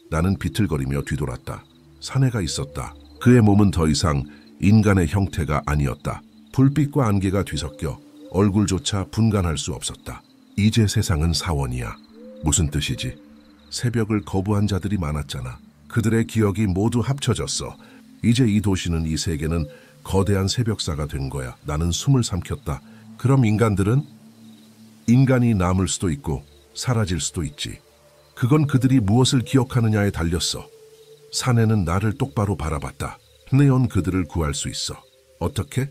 나는 비틀거리며 뒤돌았다. 사내가 있었다. 그의 몸은 더 이상 인간의 형태가 아니었다. 불빛과 안개가 뒤섞여 얼굴조차 분간할 수 없었다. 이제 세상은 사원이야. 무슨 뜻이지? 새벽을 거부한 자들이 많았잖아. 그들의 기억이 모두 합쳐졌어. 이제 이 도시는, 이 세계는 거대한 새벽사가 된 거야. 나는 숨을 삼켰다. 그럼 인간들은? 인간이 남을 수도 있고 사라질 수도 있지. 그건 그들이 무엇을 기억하느냐에 달렸어. 사내는 나를 똑바로 바라봤다. 네온 그들을 구할 수 있어. 어떻게?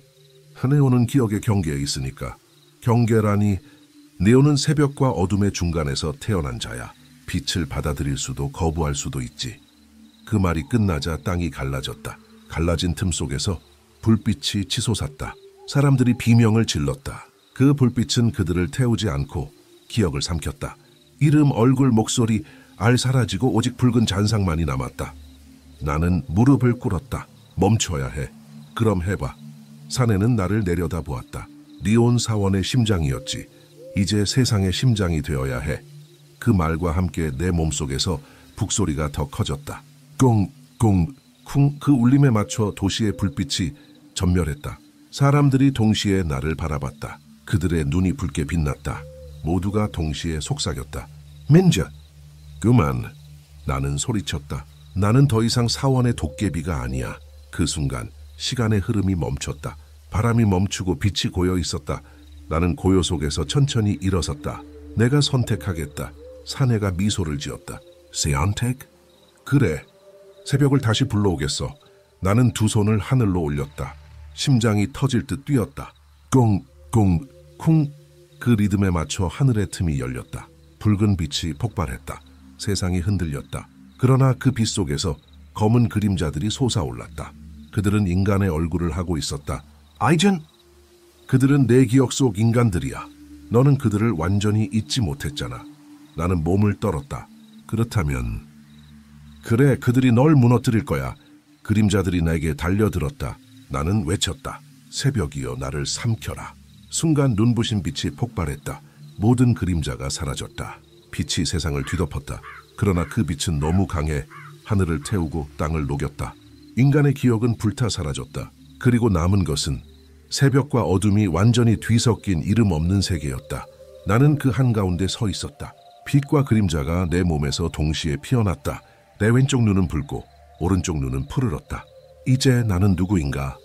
네온은 기억의 경계에 있으니까. 경계라니, 네온은 새벽과 어둠의 중간에서 태어난 자야. 빛을 받아들일 수도 거부할 수도 있지. 그 말이 끝나자 땅이 갈라졌다. 갈라진 틈 속에서 불빛이 치솟았다. 사람들이 비명을 질렀다. 그 불빛은 그들을 태우지 않고 기억을 삼켰다. 이름, 얼굴, 목소리 알 사라지고 오직 붉은 잔상만이 남았다. 나는 무릎을 꿇었다. 멈춰야 해. 그럼 해봐. 사내는 나를 내려다보았다. 리온 사원의 심장이었지. 이제 세상의 심장이 되어야 해. 그 말과 함께 내 몸속에서 북소리가 더 커졌다. 꽁, 꽁, 쿵. 그 울림에 맞춰 도시의 불빛이 전멸했다. 사람들이 동시에 나를 바라봤다. 그들의 눈이 붉게 빛났다. 모두가 동시에 속삭였다. 민재! 그만! 나는 소리쳤다. 나는 더 이상 사원의 도깨비가 아니야. 그 순간 시간의 흐름이 멈췄다. 바람이 멈추고 빛이 고여 있었다. 나는 고요 속에서 천천히 일어섰다. 내가 선택하겠다. 사내가 미소를 지었다. 선택? 그래. 새벽을 다시 불러오겠어. 나는 두 손을 하늘로 올렸다. 심장이 터질 듯 뛰었다. 꽁, 꽁, 쿵. 그 리듬에 맞춰 하늘의 틈이 열렸다. 붉은 빛이 폭발했다. 세상이 흔들렸다. 그러나 그 빛 속에서 검은 그림자들이 솟아올랐다. 그들은 인간의 얼굴을 하고 있었다. 아이젠! 그들은 내 기억 속 인간들이야. 너는 그들을 완전히 잊지 못했잖아. 나는 몸을 떨었다. 그렇다면... 그래, 그들이 널 무너뜨릴 거야. 그림자들이 내게 달려들었다. 나는 외쳤다. 새벽이여, 나를 삼켜라. 순간 눈부신 빛이 폭발했다. 모든 그림자가 사라졌다. 빛이 세상을 뒤덮었다. 그러나 그 빛은 너무 강해 하늘을 태우고 땅을 녹였다. 인간의 기억은 불타 사라졌다. 그리고 남은 것은 새벽과 어둠이 완전히 뒤섞인 이름 없는 세계였다. 나는 그 한가운데 서 있었다. 빛과 그림자가 내 몸에서 동시에 피어났다. 내 왼쪽 눈은 붉고 오른쪽 눈은 푸르렀다. 이제 나는 누구인가?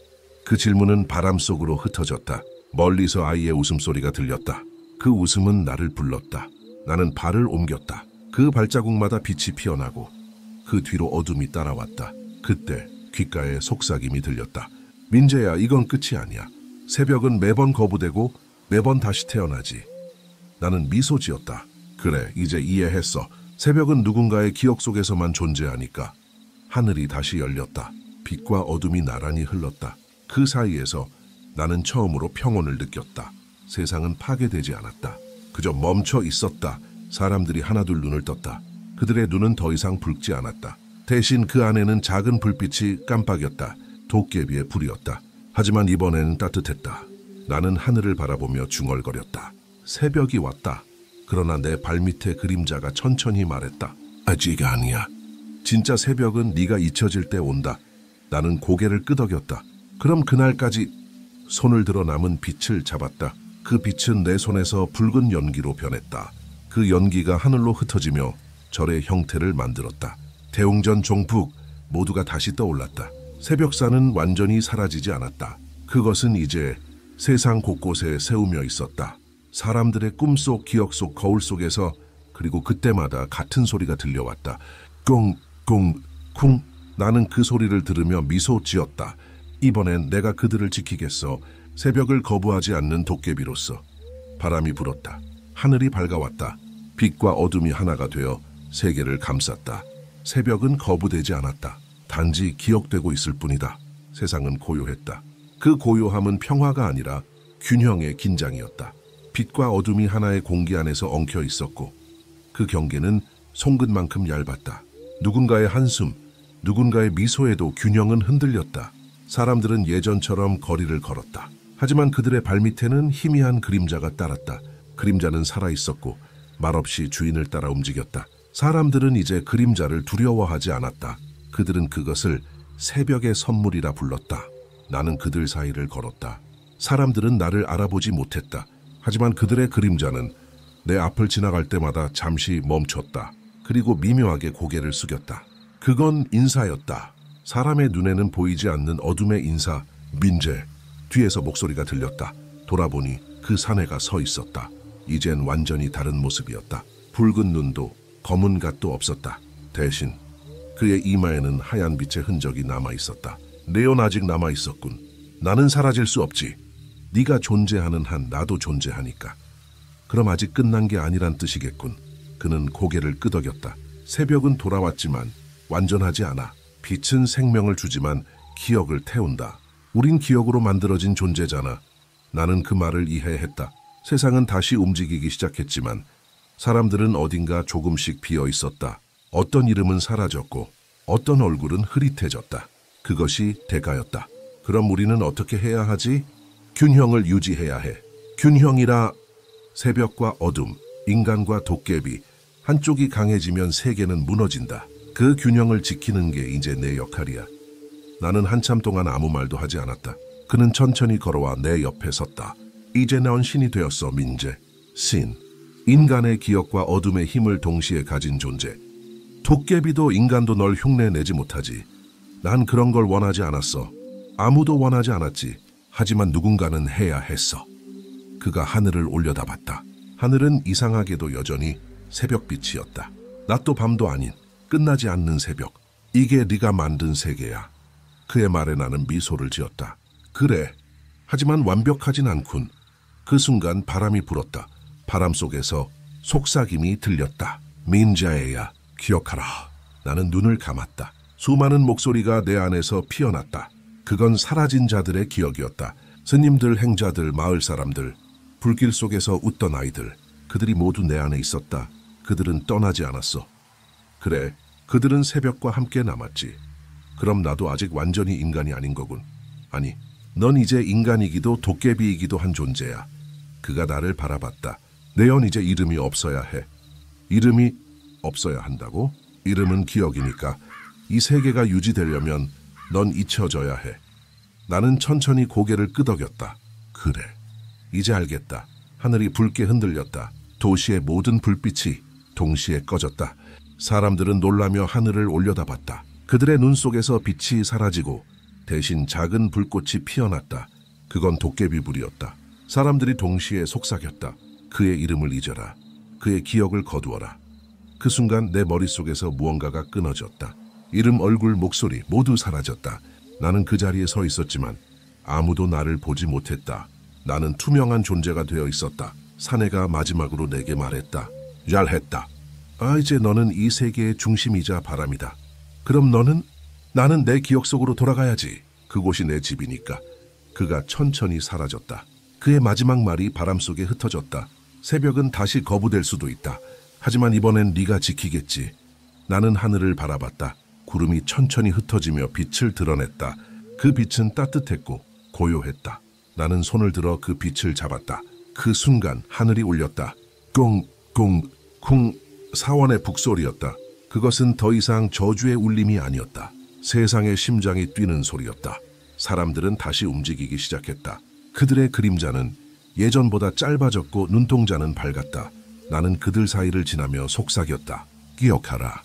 그 질문은 바람 속으로 흩어졌다. 멀리서 아이의 웃음소리가 들렸다. 그 웃음은 나를 불렀다. 나는 발을 옮겼다. 그 발자국마다 빛이 피어나고 그 뒤로 어둠이 따라왔다. 그때 귓가에 속삭임이 들렸다. 민재야, 이건 끝이 아니야. 새벽은 매번 거부되고 매번 다시 태어나지. 나는 미소 지었다. 그래, 이제 이해했어. 새벽은 누군가의 기억 속에서만 존재하니까. 하늘이 다시 열렸다. 빛과 어둠이 나란히 흘렀다. 그 사이에서 나는 처음으로 평온을 느꼈다. 세상은 파괴되지 않았다. 그저 멈춰 있었다. 사람들이 하나둘 눈을 떴다. 그들의 눈은 더 이상 붉지 않았다. 대신 그 안에는 작은 불빛이 깜빡였다. 도깨비의 불이었다. 하지만 이번에는 따뜻했다. 나는 하늘을 바라보며 중얼거렸다. 새벽이 왔다. 그러나 내 발밑에 그림자가 천천히 말했다. 아직 아니야. 진짜 새벽은 네가 잊혀질 때 온다. 나는 고개를 끄덕였다. 그럼 그날까지. 손을 들어 남은 빛을 잡았다. 그 빛은 내 손에서 붉은 연기로 변했다. 그 연기가 하늘로 흩어지며 절의 형태를 만들었다. 대웅전 종북 모두가 다시 떠올랐다. 새벽사는 완전히 사라지지 않았다. 그것은 이제 세상 곳곳에 세우며 있었다. 사람들의 꿈속, 기억 속, 거울 속에서. 그리고 그때마다 같은 소리가 들려왔다. 꽁꽁 쿵. 나는 그 소리를 들으며 미소 지었다. 이번엔 내가 그들을 지키겠어. 새벽을 거부하지 않는 도깨비로서. 바람이 불었다. 하늘이 밝아왔다. 빛과 어둠이 하나가 되어 세계를 감쌌다. 새벽은 거부되지 않았다. 단지 기억되고 있을 뿐이다. 세상은 고요했다. 그 고요함은 평화가 아니라 균형의 긴장이었다. 빛과 어둠이 하나의 공기 안에서 엉켜 있었고 그 경계는 송곳만큼 얇았다. 누군가의 한숨, 누군가의 미소에도 균형은 흔들렸다. 사람들은 예전처럼 거리를 걸었다. 하지만 그들의 발밑에는 희미한 그림자가 따랐다. 그림자는 살아있었고 말없이 주인을 따라 움직였다. 사람들은 이제 그림자를 두려워하지 않았다. 그들은 그것을 새벽의 선물이라 불렀다. 나는 그들 사이를 걸었다. 사람들은 나를 알아보지 못했다. 하지만 그들의 그림자는 내 앞을 지나갈 때마다 잠시 멈췄다. 그리고 미묘하게 고개를 숙였다. 그건 인사였다. 사람의 눈에는 보이지 않는 어둠의 인사, 민재. 뒤에서 목소리가 들렸다. 돌아보니 그 사내가 서 있었다. 이젠 완전히 다른 모습이었다. 붉은 눈도 검은 갓도 없었다. 대신 그의 이마에는 하얀 빛의 흔적이 남아있었다. 네온 아직 남아있었군. 나는 사라질 수 없지. 네가 존재하는 한 나도 존재하니까. 그럼 아직 끝난 게 아니란 뜻이겠군. 그는 고개를 끄덕였다. 새벽은 돌아왔지만 완전하지 않아. 빛은 생명을 주지만 기억을 태운다. 우린 기억으로 만들어진 존재잖아. 나는 그 말을 이해했다. 세상은 다시 움직이기 시작했지만 사람들은 어딘가 조금씩 비어 있었다. 어떤 이름은 사라졌고 어떤 얼굴은 흐릿해졌다. 그것이 대가였다. 그럼 우리는 어떻게 해야 하지? 균형을 유지해야 해. 균형이라 새벽과 어둠, 인간과 도깨비, 한쪽이 강해지면 세계는 무너진다. 그 균형을 지키는 게 이제 내 역할이야. 나는 한참 동안 아무 말도 하지 않았다. 그는 천천히 걸어와 내 옆에 섰다. 이제 넌 신이 되었어, 민재. 신. 인간의 기억과 어둠의 힘을 동시에 가진 존재. 도깨비도 인간도 널 흉내내지 못하지. 난 그런 걸 원하지 않았어. 아무도 원하지 않았지. 하지만 누군가는 해야 했어. 그가 하늘을 올려다봤다. 하늘은 이상하게도 여전히 새벽빛이었다. 낮도 밤도 아닌 끝나지 않는 새벽. 이게 네가 만든 세계야. 그의 말에 나는 미소를 지었다. 그래. 하지만 완벽하진 않군. 그 순간 바람이 불었다. 바람 속에서 속삭임이 들렸다. 민자애야, 기억하라. 나는 눈을 감았다. 수많은 목소리가 내 안에서 피어났다. 그건 사라진 자들의 기억이었다. 스님들, 행자들, 마을 사람들, 불길 속에서 웃던 아이들. 그들이 모두 내 안에 있었다. 그들은 떠나지 않았어. 그래, 그들은 새벽과 함께 남았지. 그럼 나도 아직 완전히 인간이 아닌 거군. 아니, 넌 이제 인간이기도 도깨비이기도 한 존재야. 그가 나를 바라봤다. 내연 이제 이름이 없어야 해. 이름이 없어야 한다고? 이름은 기억이니까. 이 세계가 유지되려면 넌 잊혀져야 해. 나는 천천히 고개를 끄덕였다. 그래, 이제 알겠다. 하늘이 붉게 흔들렸다. 도시의 모든 불빛이 동시에 꺼졌다. 사람들은 놀라며 하늘을 올려다봤다. 그들의 눈 속에서 빛이 사라지고 대신 작은 불꽃이 피어났다. 그건 도깨비불이었다. 사람들이 동시에 속삭였다. 그의 이름을 잊어라. 그의 기억을 거두어라. 그 순간 내 머릿속에서 무언가가 끊어졌다. 이름, 얼굴, 목소리 모두 사라졌다. 나는 그 자리에 서 있었지만 아무도 나를 보지 못했다. 나는 투명한 존재가 되어 있었다. 사내가 마지막으로 내게 말했다. 잘했다. 이제 너는 이 세계의 중심이자 바람이다. 그럼 너는? 나는 내 기억 속으로 돌아가야지. 그곳이 내 집이니까. 그가 천천히 사라졌다. 그의 마지막 말이 바람 속에 흩어졌다. 새벽은 다시 거부될 수도 있다. 하지만 이번엔 네가 지키겠지. 나는 하늘을 바라봤다. 구름이 천천히 흩어지며 빛을 드러냈다. 그 빛은 따뜻했고 고요했다. 나는 손을 들어 그 빛을 잡았다. 그 순간 하늘이 울렸다. 꽁꽁쿵. 사원의 북소리였다. 그것은 더 이상 저주의 울림이 아니었다. 세상의 심장이 뛰는 소리였다. 사람들은 다시 움직이기 시작했다. 그들의 그림자는 예전보다 짧아졌고 눈동자는 밝았다. 나는 그들 사이를 지나며 속삭였다. 기억하라.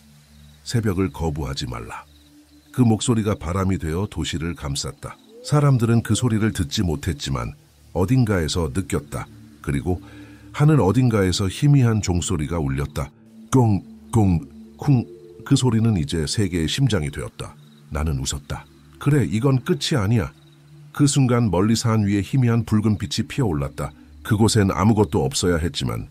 새벽을 거부하지 말라. 그 목소리가 바람이 되어 도시를 감쌌다. 사람들은 그 소리를 듣지 못했지만 어딘가에서 느꼈다. 그리고 하늘 어딘가에서 희미한 종소리가 울렸다. 꽁꽁쿵. 그 소리는 이제 세계의 심장이 되었다. 나는 웃었다. 그래, 이건 끝이 아니야. 그 순간 멀리 산 위에 희미한 붉은 빛이 피어올랐다. 그곳엔 아무것도 없어야 했지만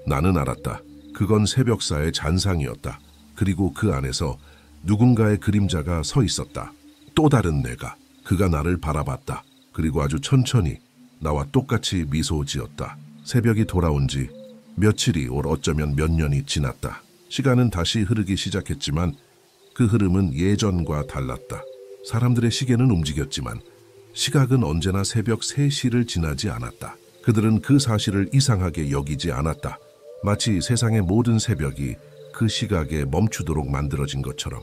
나는 알았다. 그건 새벽사의 잔상이었다. 그리고 그 안에서 누군가의 그림자가 서 있었다. 또 다른 내가. 그가 나를 바라봤다. 그리고 아주 천천히 나와 똑같이 미소 지었다. 새벽이 돌아온 지 며칠이, 어쩌면 몇 년이 지났다. 시간은 다시 흐르기 시작했지만 그 흐름은 예전과 달랐다. 사람들의 시계는 움직였지만 시각은 언제나 새벽 3시를 지나지 않았다. 그들은 그 사실을 이상하게 여기지 않았다. 마치 세상의 모든 새벽이 그 시각에 멈추도록 만들어진 것처럼.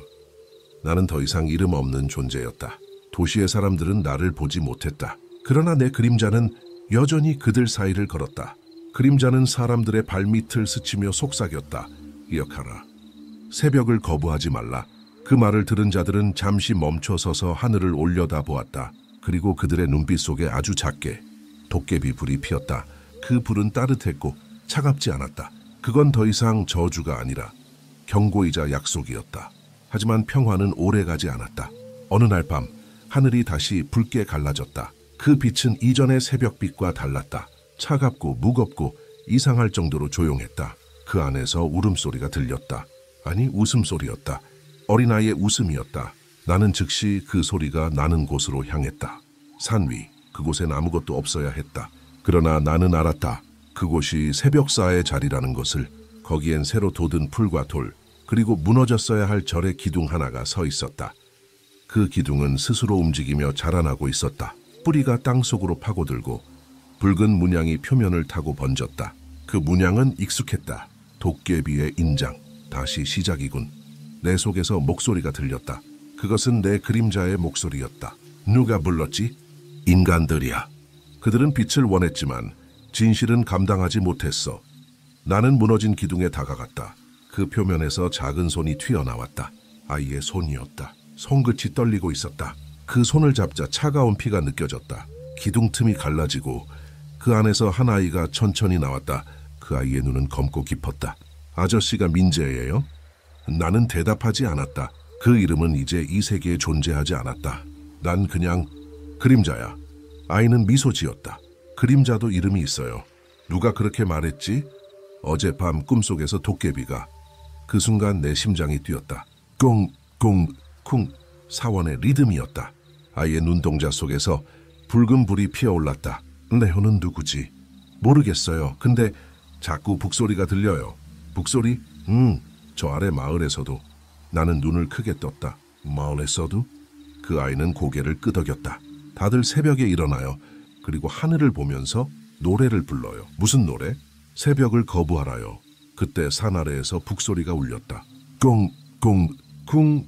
나는 더 이상 이름 없는 존재였다. 도시의 사람들은 나를 보지 못했다. 그러나 내 그림자는 여전히 그들 사이를 걸었다. 그림자는 사람들의 발밑을 스치며 속삭였다. 기억하라. 새벽을 거부하지 말라. 그 말을 들은 자들은 잠시 멈춰서서 하늘을 올려다 보았다. 그리고 그들의 눈빛 속에 아주 작게 도깨비 불이 피었다. 그 불은 따뜻했고 차갑지 않았다. 그건 더 이상 저주가 아니라 경고이자 약속이었다. 하지만 평화는 오래가지 않았다. 어느 날 밤 하늘이 다시 붉게 갈라졌다. 그 빛은 이전의 새벽빛과 달랐다. 차갑고 무겁고 이상할 정도로 조용했다. 그 안에서 울음소리가 들렸다. 아니, 웃음소리였다. 어린아이의 웃음이었다. 나는 즉시 그 소리가 나는 곳으로 향했다. 산 위, 그곳엔 아무것도 없어야 했다. 그러나 나는 알았다. 그곳이 새벽사의 자리라는 것을. 거기엔 새로 돋은 풀과 돌, 그리고 무너졌어야 할 절의 기둥 하나가 서 있었다. 그 기둥은 스스로 움직이며 자라나고 있었다. 뿌리가 땅속으로 파고들고 붉은 문양이 표면을 타고 번졌다. 그 문양은 익숙했다. 도깨비의 인장. 다시 시작이군. 내 속에서 목소리가 들렸다. 그것은 내 그림자의 목소리였다. 누가 불렀지? 인간들이야. 그들은 빛을 원했지만 진실은 감당하지 못했어. 나는 무너진 기둥에 다가갔다. 그 표면에서 작은 손이 튀어나왔다. 아이의 손이었다. 손끝이 떨리고 있었다. 그 손을 잡자 차가운 피가 느껴졌다. 기둥 틈이 갈라지고 그 안에서 한 아이가 천천히 나왔다. 그 아이의 눈은 검고 깊었다. 아저씨가 민재예요? 나는 대답하지 않았다. 그 이름은 이제 이 세계에 존재하지 않았다. 난 그냥 그림자야. 아이는 미소 지었다. 그림자도 이름이 있어요. 누가 그렇게 말했지? 어젯밤 꿈속에서 도깨비가. 그 순간 내 심장이 뛰었다. 꽁, 꽁, 쿵. 사원의 리듬이었다. 아이의 눈동자 속에서 붉은 불이 피어올랐다. 레오는 누구지? 모르겠어요. 근데 자꾸 북소리가 들려요. 북소리? 저 아래 마을에서도. 나는 눈을 크게 떴다. 마을에서도? 그 아이는 고개를 끄덕였다. 다들 새벽에 일어나요. 그리고 하늘을 보면서 노래를 불러요. 무슨 노래? 새벽을 거부하라요. 그때 산 아래에서 북소리가 울렸다. 꽁, 꽁, 쿵.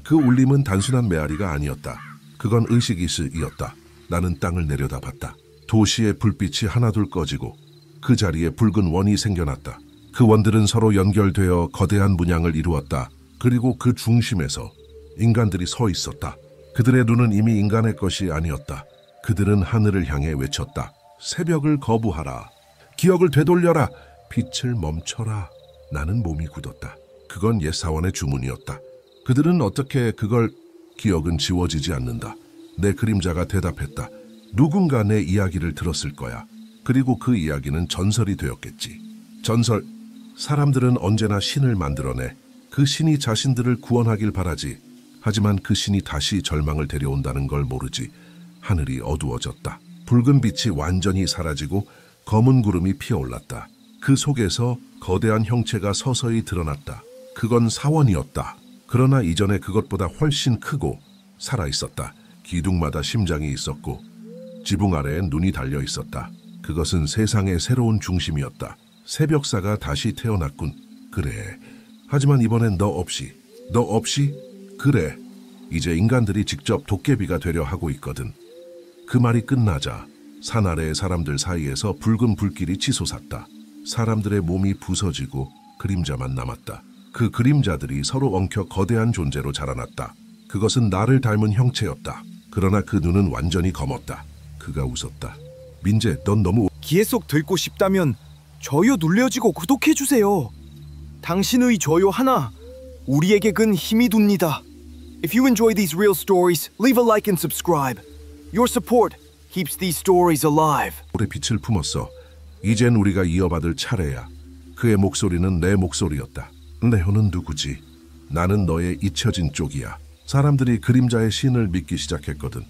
그 울림은 단순한 메아리가 아니었다. 그건 의식이었다. 나는 땅을 내려다봤다. 도시의 불빛이 하나둘 꺼지고 그 자리에 붉은 원이 생겨났다. 그 원들은 서로 연결되어 거대한 문양을 이루었다. 그리고 그 중심에서 인간들이 서 있었다. 그들의 눈은 이미 인간의 것이 아니었다. 그들은 하늘을 향해 외쳤다. 새벽을 거부하라. 기억을 되돌려라. 빛을 멈춰라. 나는 몸이 굳었다. 그건 옛 사원의 주문이었다. 그들은 어떻게 그걸... 기억은 지워지지 않는다. 내 그림자가 대답했다. 누군가 내 이야기를 들었을 거야. 그리고 그 이야기는 전설이 되었겠지. 전설. 사람들은 언제나 신을 만들어내. 그 신이 자신들을 구원하길 바라지. 하지만 그 신이 다시 절망을 데려온다는 걸 모르지. 하늘이 어두워졌다. 붉은 빛이 완전히 사라지고 검은 구름이 피어올랐다. 그 속에서 거대한 형체가 서서히 드러났다. 그건 사원이었다. 그러나 이전에 그것보다 훨씬 크고 살아있었다. 기둥마다 심장이 있었고 지붕 아래엔 눈이 달려 있었다. 그것은 세상의 새로운 중심이었다. 새벽사가 다시 태어났군. 그래. 하지만 이번엔 너 없이. 너 없이? 그래. 이제 인간들이 직접 도깨비가 되려 하고 있거든. 그 말이 끝나자 산 아래의 사람들 사이에서 붉은 불길이 치솟았다. 사람들의 몸이 부서지고 그림자만 남았다. 그 그림자들이 서로 엉켜 거대한 존재로 자라났다. 그것은 나를 닮은 형체였다. 그러나 그 눈은 완전히 검었다. 그가 웃었다. 민재, 넌 너무... 기회 속 듣고 싶다면 좋아요 눌러주고 구독해주세요. 당신의 좋아요 하나 우리에게 근 힘이 됩니다. If you enjoy these real stories, leave a like and subscribe. Your support keeps these stories alive. 올해 빛을 품었어. 이젠 우리가 이어받을 차례야. 그의 목소리는 내 목소리였다. 네오는 누구지? 나는 너의 잊혀진 쪽이야. 사람들이 그림자의 신을 믿기 시작했거든.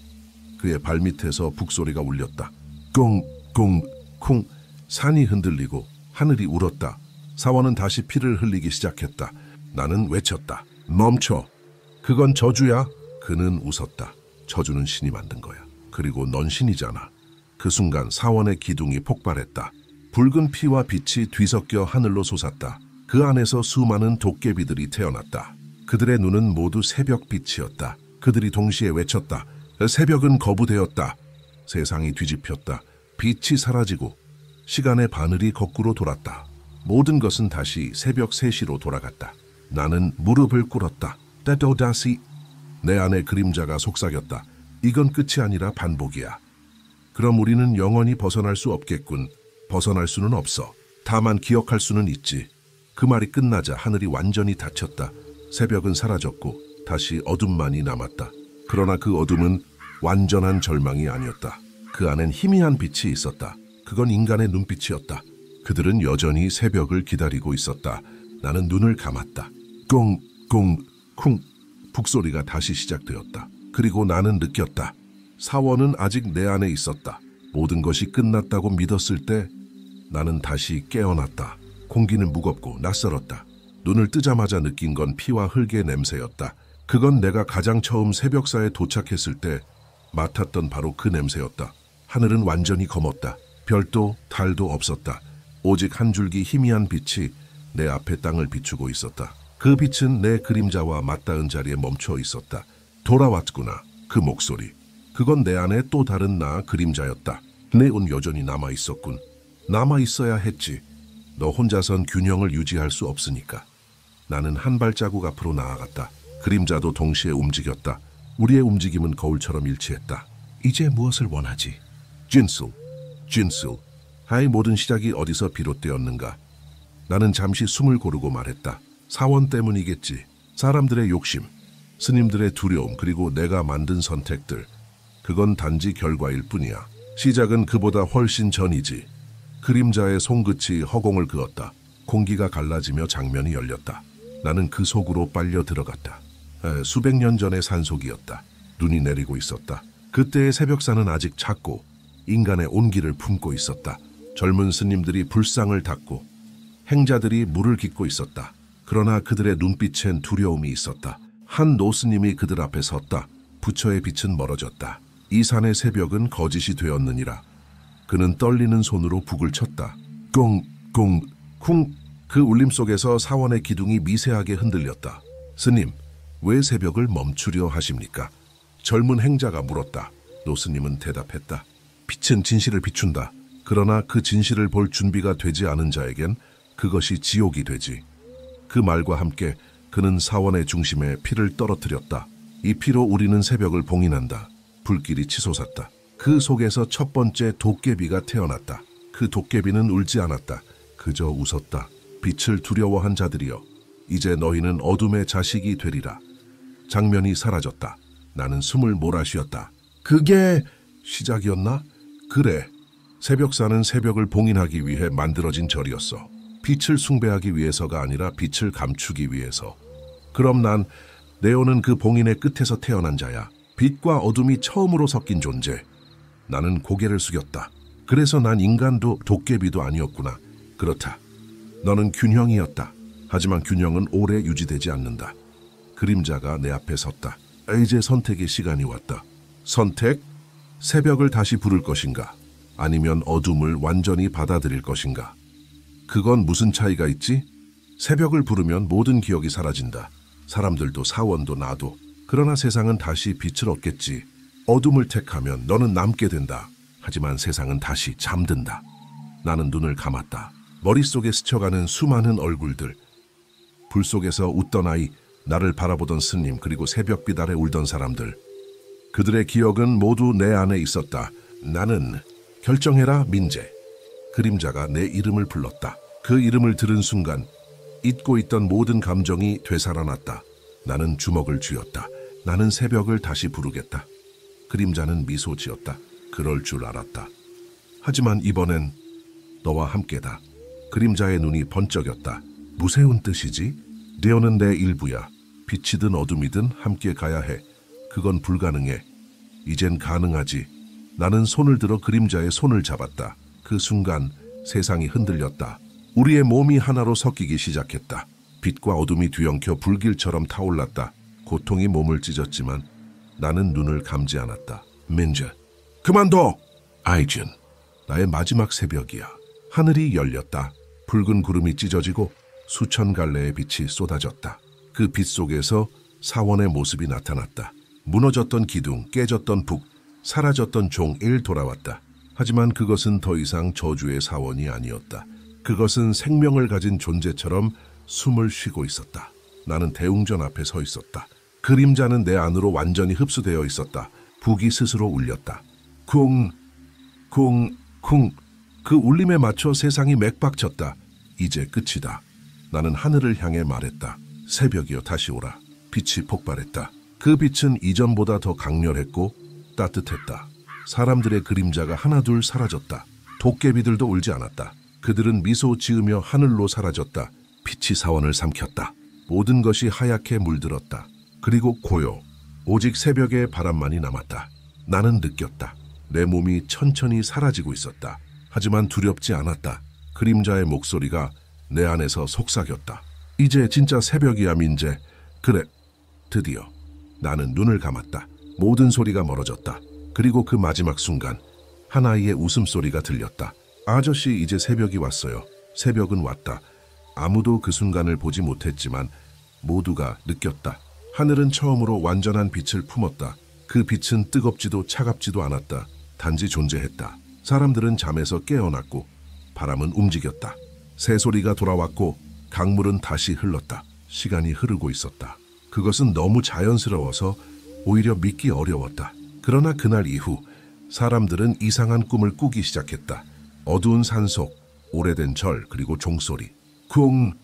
그의 발밑에서 북소리가 울렸다. 꽁꽁쿵. 산이 흔들리고 하늘이 울었다. 사원은 다시 피를 흘리기 시작했다. 나는 외쳤다. 멈춰. 그건 저주야. 그는 웃었다. 저주는 신이 만든 거야. 그리고 넌 신이잖아. 그 순간 사원의 기둥이 폭발했다. 붉은 피와 빛이 뒤섞여 하늘로 솟았다. 그 안에서 수많은 도깨비들이 태어났다. 그들의 눈은 모두 새벽빛이었다. 그들이 동시에 외쳤다. 새벽은 거부되었다. 세상이 뒤집혔다. 빛이 사라지고 시간의 바늘이 거꾸로 돌았다. 모든 것은 다시 새벽 3시로 돌아갔다. 나는 무릎을 꿇었다. 때도다시. 내 안에 그림자가 속삭였다. 이건 끝이 아니라 반복이야. 그럼 우리는 영원히 벗어날 수 없겠군. 벗어날 수는 없어. 다만 기억할 수는 있지. 그 말이 끝나자 하늘이 완전히 닫혔다. 새벽은 사라졌고 다시 어둠만이 남았다. 그러나 그 어둠은 완전한 절망이 아니었다. 그 안엔 희미한 빛이 있었다. 그건 인간의 눈빛이었다. 그들은 여전히 새벽을 기다리고 있었다. 나는 눈을 감았다. 꽁꽁쿵. 북소리가 다시 시작되었다. 그리고 나는 느꼈다. 사원은 아직 내 안에 있었다. 모든 것이 끝났다고 믿었을 때 나는 다시 깨어났다. 공기는 무겁고 낯설었다. 눈을 뜨자마자 느낀 건 피와 흙의 냄새였다. 그건 내가 가장 처음 새벽사에 도착했을 때 맡았던 바로 그 냄새였다. 하늘은 완전히 검었다. 별도 달도 없었다. 오직 한 줄기 희미한 빛이 내 앞에 땅을 비추고 있었다. 그 빛은 내 그림자와 맞닿은 자리에 멈춰 있었다. 돌아왔구나. 그 목소리. 그건 내 안에 또 다른 나 그림자였다. 네온 여전히 남아있었군. 남아있어야 했지. 너 혼자선 균형을 유지할 수 없으니까. 나는 한 발자국 앞으로 나아갔다. 그림자도 동시에 움직였다. 우리의 움직임은 거울처럼 일치했다. 이제 무엇을 원하지? 진술. 하이 모든 시작이 어디서 비롯되었는가? 나는 잠시 숨을 고르고 말했다. 사원 때문이겠지. 사람들의 욕심, 스님들의 두려움, 그리고 내가 만든 선택들. 그건 단지 결과일 뿐이야. 시작은 그보다 훨씬 전이지. 그림자의 손끝이 허공을 그었다. 공기가 갈라지며 장면이 열렸다. 나는 그 속으로 빨려 들어갔다. 수백 년 전의 산속이었다. 눈이 내리고 있었다. 그때의 새벽사는 아직 작고 인간의 온기를 품고 있었다. 젊은 스님들이 불상을 닦고 행자들이 물을 깃고 있었다. 그러나 그들의 눈빛엔 두려움이 있었다. 한 노스님이 그들 앞에 섰다. 부처의 빛은 멀어졌다. 이 산의 새벽은 거짓이 되었느니라. 그는 떨리는 손으로 북을 쳤다. 꽁꽁쿵. 그 울림 속에서 사원의 기둥이 미세하게 흔들렸다. 스님, 왜 새벽을 멈추려 하십니까? 젊은 행자가 물었다. 노스님은 대답했다. 빛은 진실을 비춘다. 그러나 그 진실을 볼 준비가 되지 않은 자에겐 그것이 지옥이 되지. 그 말과 함께 그는 사원의 중심에 피를 떨어뜨렸다. 이 피로 우리는 새벽을 봉인한다. 불길이 치솟았다. 그 속에서 첫 번째 도깨비가 태어났다. 그 도깨비는 울지 않았다. 그저 웃었다. 빛을 두려워한 자들이여, 이제 너희는 어둠의 자식이 되리라. 장면이 사라졌다. 나는 숨을 몰아쉬었다. 그게 시작이었나? 그래. 새벽사는 새벽을 봉인하기 위해 만들어진 절이었어. 빛을 숭배하기 위해서가 아니라 빛을 감추기 위해서. 그럼 난 네오는 그 봉인의 끝에서 태어난 자야. 빛과 어둠이 처음으로 섞인 존재. 나는 고개를 숙였다. 그래서 난 인간도 도깨비도 아니었구나. 그렇다. 너는 균형이었다. 하지만 균형은 오래 유지되지 않는다. 그림자가 내 앞에 섰다. 이제 선택의 시간이 왔다. 선택? 새벽을 다시 부를 것인가? 아니면 어둠을 완전히 받아들일 것인가? 그건 무슨 차이가 있지? 새벽을 부르면 모든 기억이 사라진다. 사람들도 사원도 나도. 그러나 세상은 다시 빛을 얻겠지. 어둠을 택하면 너는 남게 된다. 하지만 세상은 다시 잠든다. 나는 눈을 감았다. 머릿속에 스쳐가는 수많은 얼굴들. 불 속에서 웃던 아이, 나를 바라보던 스님, 그리고 새벽빛 아래 울던 사람들. 그들의 기억은 모두 내 안에 있었다. 나는 결정해라 민재. 그림자가 내 이름을 불렀다. 그 이름을 들은 순간 잊고 있던 모든 감정이 되살아났다. 나는 주먹을 쥐었다. 나는 새벽을 다시 부르겠다. 그림자는 미소 지었다. 그럴 줄 알았다. 하지만 이번엔 너와 함께다. 그림자의 눈이 번쩍였다. 무서운 뜻이지? 레오는 내 일부야. 빛이든 어둠이든 함께 가야 해. 그건 불가능해. 이젠 가능하지. 나는 손을 들어 그림자의 손을 잡았다. 그 순간 세상이 흔들렸다. 우리의 몸이 하나로 섞이기 시작했다. 빛과 어둠이 뒤엉켜 불길처럼 타올랐다. 고통이 몸을 찢었지만 나는 눈을 감지 않았다. 민재, 그만둬! 아이준, 나의 마지막 새벽이야. 하늘이 열렸다. 붉은 구름이 찢어지고 수천 갈래의 빛이 쏟아졌다. 그 빛 속에서 사원의 모습이 나타났다. 무너졌던 기둥, 깨졌던 북, 사라졌던 종1 돌아왔다. 하지만 그것은 더 이상 저주의 사원이 아니었다. 그것은 생명을 가진 존재처럼 숨을 쉬고 있었다. 나는 대웅전 앞에 서 있었다. 그림자는 내 안으로 완전히 흡수되어 있었다. 북이 스스로 울렸다. 쿵, 쿵, 쿵. 그 울림에 맞춰 세상이 맥박쳤다. 이제 끝이다. 나는 하늘을 향해 말했다. 새벽이여 다시 오라. 빛이 폭발했다. 그 빛은 이전보다 더 강렬했고 따뜻했다. 사람들의 그림자가 하나둘 사라졌다. 도깨비들도 울지 않았다. 그들은 미소 지으며 하늘로 사라졌다. 빛이 사원을 삼켰다. 모든 것이 하얗게 물들었다. 그리고 고요. 오직 새벽의 바람만이 남았다. 나는 느꼈다. 내 몸이 천천히 사라지고 있었다. 하지만 두렵지 않았다. 그림자의 목소리가 내 안에서 속삭였다. 이제 진짜 새벽이야, 민재. 그래, 드디어. 나는 눈을 감았다. 모든 소리가 멀어졌다. 그리고 그 마지막 순간 한 아이의 웃음소리가 들렸다. 아저씨, 이제 새벽이 왔어요. 새벽은 왔다. 아무도 그 순간을 보지 못했지만 모두가 느꼈다. 하늘은 처음으로 완전한 빛을 품었다. 그 빛은 뜨겁지도 차갑지도 않았다. 단지 존재했다. 사람들은 잠에서 깨어났고 바람은 움직였다. 새소리가 돌아왔고 강물은 다시 흘렀다. 시간이 흐르고 있었다. 그것은 너무 자연스러워서 오히려 믿기 어려웠다. 그러나 그날 이후 사람들은 이상한 꿈을 꾸기 시작했다. 어두운 산속, 오래된 절, 그리고 종소리. 쿵,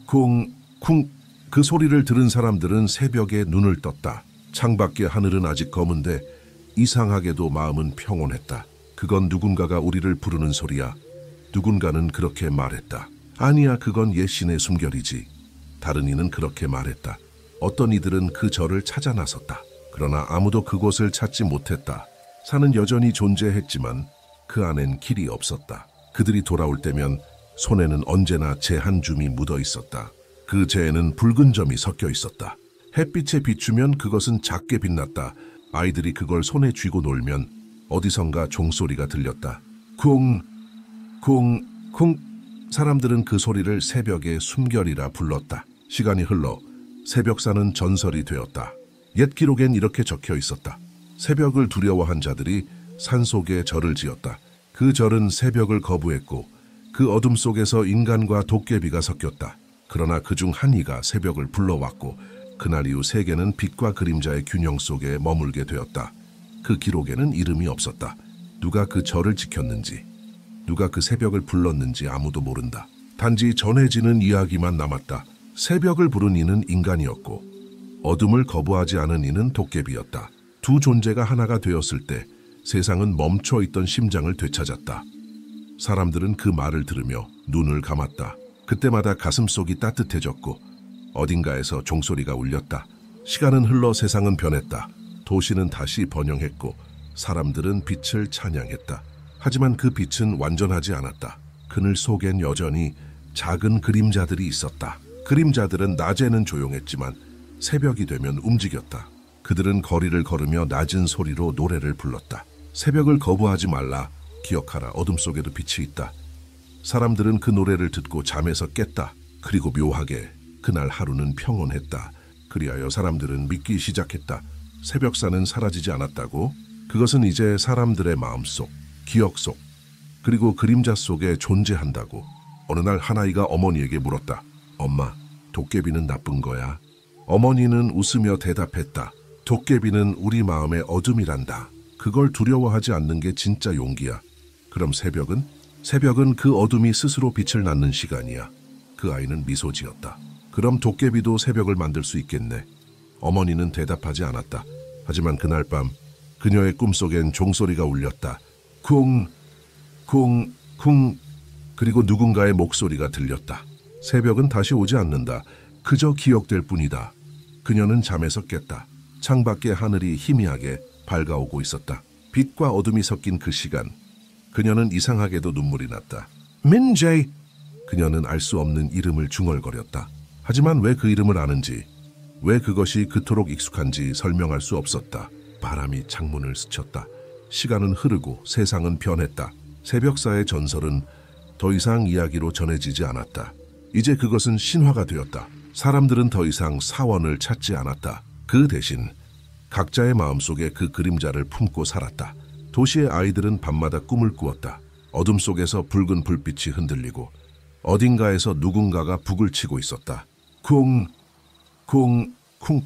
쿵, 쿵. 그 소리를 들은 사람들은 새벽에 눈을 떴다. 창밖의 하늘은 아직 검은데 이상하게도 마음은 평온했다. 그건 누군가가 우리를 부르는 소리야. 누군가는 그렇게 말했다. 아니야, 그건 옛 신의 숨결이지. 다른 이는 그렇게 말했다. 어떤 이들은 그 절을 찾아 나섰다. 그러나 아무도 그곳을 찾지 못했다. 산은 여전히 존재했지만 그 안엔 길이 없었다. 그들이 돌아올 때면 손에는 언제나 재 한 줌이 묻어 있었다. 그 재에는 붉은 점이 섞여 있었다. 햇빛에 비추면 그것은 작게 빛났다. 아이들이 그걸 손에 쥐고 놀면 어디선가 종소리가 들렸다. 쿵, 쿵, 쿵. 사람들은 그 소리를 새벽의 숨결이라 불렀다. 시간이 흘러 새벽사는 전설이 되었다. 옛 기록엔 이렇게 적혀 있었다. 새벽을 두려워한 자들이 산속에 절을 지었다. 그 절은 새벽을 거부했고 그 어둠 속에서 인간과 도깨비가 섞였다. 그러나 그중 한 이가 새벽을 불러왔고 그날 이후 세계는 빛과 그림자의 균형 속에 머물게 되었다. 그 기록에는 이름이 없었다. 누가 그 절을 지켰는지, 누가 그 새벽을 불렀는지 아무도 모른다. 단지 전해지는 이야기만 남았다. 새벽을 부른 이는 인간이었고 어둠을 거부하지 않은 이는 도깨비였다. 두 존재가 하나가 되었을 때 세상은 멈춰있던 심장을 되찾았다. 사람들은 그 말을 들으며 눈을 감았다. 그때마다 가슴속이 따뜻해졌고 어딘가에서 종소리가 울렸다. 시간은 흘러 세상은 변했다. 도시는 다시 번영했고 사람들은 빛을 찬양했다. 하지만 그 빛은 완전하지 않았다. 그늘 속엔 여전히 작은 그림자들이 있었다. 그림자들은 낮에는 조용했지만 새벽이 되면 움직였다. 그들은 거리를 걸으며 낮은 소리로 노래를 불렀다. 새벽을 거부하지 말라. 기억하라. 어둠 속에도 빛이 있다. 사람들은 그 노래를 듣고 잠에서 깼다. 그리고 묘하게 그날 하루는 평온했다. 그리하여 사람들은 믿기 시작했다. 새벽사는 사라지지 않았다고? 그것은 이제 사람들의 마음속, 기억 속, 그리고 그림자 속에 존재한다고. 어느 날 한 아이가 어머니에게 물었다. 엄마, 도깨비는 나쁜 거야? 어머니는 웃으며 대답했다. 도깨비는 우리 마음의 어둠이란다. 그걸 두려워하지 않는 게 진짜 용기야. 그럼 새벽은? 새벽은 그 어둠이 스스로 빛을 낳는 시간이야. 그 아이는 미소 지었다. 그럼 도깨비도 새벽을 만들 수 있겠네. 어머니는 대답하지 않았다. 하지만 그날 밤 그녀의 꿈속엔 종소리가 울렸다. 쿵, 쿵, 쿵. 그리고 누군가의 목소리가 들렸다. 새벽은 다시 오지 않는다. 그저 기억될 뿐이다. 그녀는 잠에서 깼다. 창밖에 하늘이 희미하게 밝아오고 있었다. 빛과 어둠이 섞인 그 시간, 그녀는 이상하게도 눈물이 났다. 민제! 그녀는 알 수 없는 이름을 중얼거렸다. 하지만 왜 그 이름을 아는지, 왜 그것이 그토록 익숙한지 설명할 수 없었다. 바람이 창문을 스쳤다. 시간은 흐르고 세상은 변했다. 새벽사의 전설은 더 이상 이야기로 전해지지 않았다. 이제 그것은 신화가 되었다. 사람들은 더 이상 사원을 찾지 않았다. 그 대신 각자의 마음속에 그 그림자를 품고 살았다. 도시의 아이들은 밤마다 꿈을 꾸었다. 어둠 속에서 붉은 불빛이 흔들리고 어딘가에서 누군가가 북을 치고 있었다. 쿵, 쿵, 쿵.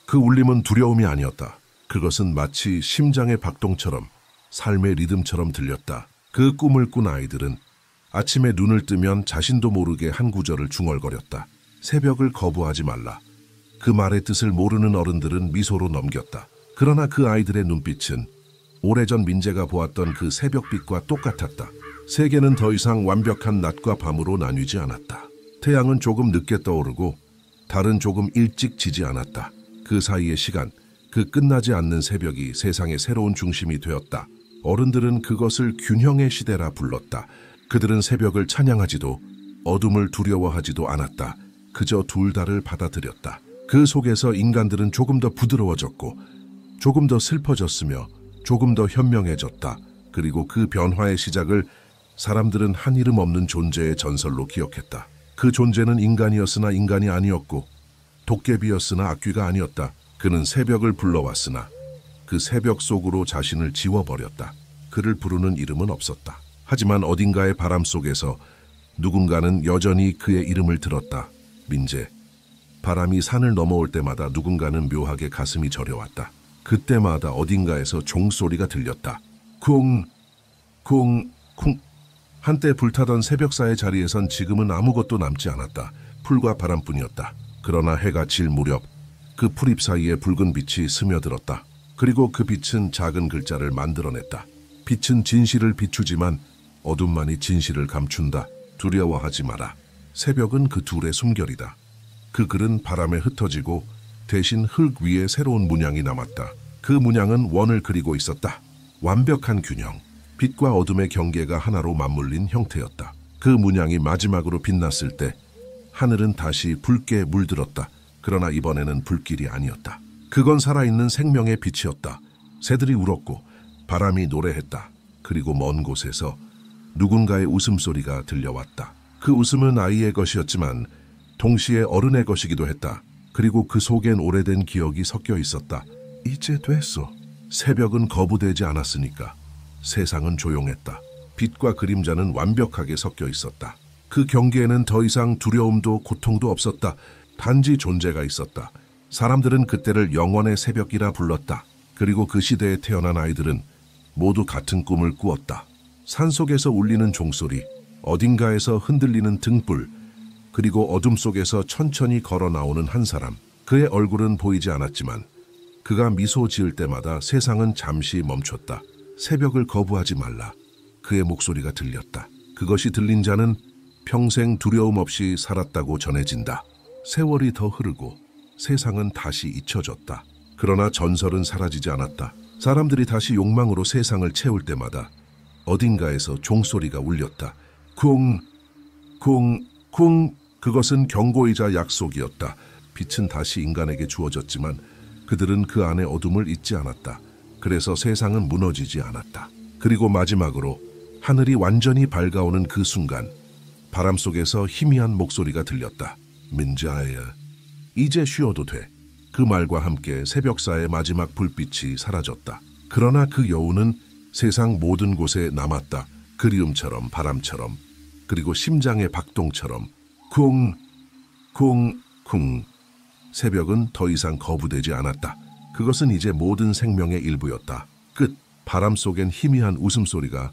그 울림은 두려움이 아니었다. 그것은 마치 심장의 박동처럼, 삶의 리듬처럼 들렸다. 그 꿈을 꾼 아이들은 아침에 눈을 뜨면 자신도 모르게 한 구절을 중얼거렸다. 새벽을 거부하지 말라. 그 말의 뜻을 모르는 어른들은 미소로 넘겼다. 그러나 그 아이들의 눈빛은 오래전 민재가 보았던 그 새벽빛과 똑같았다. 세계는 더 이상 완벽한 낮과 밤으로 나뉘지 않았다. 태양은 조금 늦게 떠오르고 달은 조금 일찍 지지 않았다. 그 사이의 시간, 그 끝나지 않는 새벽이 세상의 새로운 중심이 되었다. 어른들은 그것을 균형의 시대라 불렀다. 그들은 새벽을 찬양하지도 어둠을 두려워하지도 않았다. 그저 둘 다를 받아들였다. 그 속에서 인간들은 조금 더 부드러워졌고 조금 더 슬퍼졌으며 조금 더 현명해졌다. 그리고 그 변화의 시작을 사람들은 한 이름 없는 존재의 전설로 기억했다. 그 존재는 인간이었으나 인간이 아니었고 도깨비였으나 악귀가 아니었다. 그는 새벽을 불러왔으나 그 새벽 속으로 자신을 지워버렸다. 그를 부르는 이름은 없었다. 하지만 어딘가의 바람 속에서 누군가는 여전히 그의 이름을 들었다. 민재. 바람이 산을 넘어올 때마다 누군가는 묘하게 가슴이 저려왔다. 그때마다 어딘가에서 종소리가 들렸다. 쿵, 쿵, 쿵. 한때 불타던 새벽사의 자리에선 지금은 아무것도 남지 않았다. 풀과 바람뿐이었다. 그러나 해가 질 무렵 그 풀잎 사이에 붉은 빛이 스며들었다. 그리고 그 빛은 작은 글자를 만들어냈다. 빛은 진실을 비추지만 어둠만이 진실을 감춘다. 두려워하지 마라. 새벽은 그 둘의 숨결이다. 그 글은 바람에 흩어지고 대신 흙 위에 새로운 문양이 남았다. 그 문양은 원을 그리고 있었다. 완벽한 균형, 빛과 어둠의 경계가 하나로 맞물린 형태였다. 그 문양이 마지막으로 빛났을 때 하늘은 다시 붉게 물들었다. 그러나 이번에는 불길이 아니었다. 그건 살아있는 생명의 빛이었다. 새들이 울었고 바람이 노래했다. 그리고 먼 곳에서 누군가의 웃음소리가 들려왔다. 그 웃음은 아이의 것이었지만 동시에 어른의 것이기도 했다. 그리고 그 속엔 오래된 기억이 섞여 있었다. 이제 됐어. 새벽은 거부되지 않았으니까. 세상은 조용했다. 빛과 그림자는 완벽하게 섞여 있었다. 그 경계에는 더 이상 두려움도 고통도 없었다. 단지 존재가 있었다. 사람들은 그때를 영원의 새벽이라 불렀다. 그리고 그 시대에 태어난 아이들은 모두 같은 꿈을 꾸었다. 산속에서 울리는 종소리, 어딘가에서 흔들리는 등불, 그리고 어둠 속에서 천천히 걸어 나오는 한 사람. 그의 얼굴은 보이지 않았지만 그가 미소 지을 때마다 세상은 잠시 멈췄다. 새벽을 거부하지 말라. 그의 목소리가 들렸다. 그것이 들린 자는 평생 두려움 없이 살았다고 전해진다. 세월이 더 흐르고 세상은 다시 잊혀졌다. 그러나 전설은 사라지지 않았다. 사람들이 다시 욕망으로 세상을 채울 때마다 어딘가에서 종소리가 울렸다. 쿵, 쿵, 쿵. 그것은 경고이자 약속이었다. 빛은 다시 인간에게 주어졌지만 그들은 그 안에 어둠을 잊지 않았다. 그래서 세상은 무너지지 않았다. 그리고 마지막으로 하늘이 완전히 밝아오는 그 순간 바람 속에서 희미한 목소리가 들렸다. 민자야, 이제 쉬어도 돼. 그 말과 함께 새벽사의 마지막 불빛이 사라졌다. 그러나 그 여우는 세상 모든 곳에 남았다. 그리움처럼 바람처럼 그리고 심장의 박동처럼. 쿵, 쿵, 쿵. 새벽은 더 이상 거부되지 않았다. 그것은 이제 모든 생명의 일부였다. 끝. 바람 속엔 희미한 웃음소리가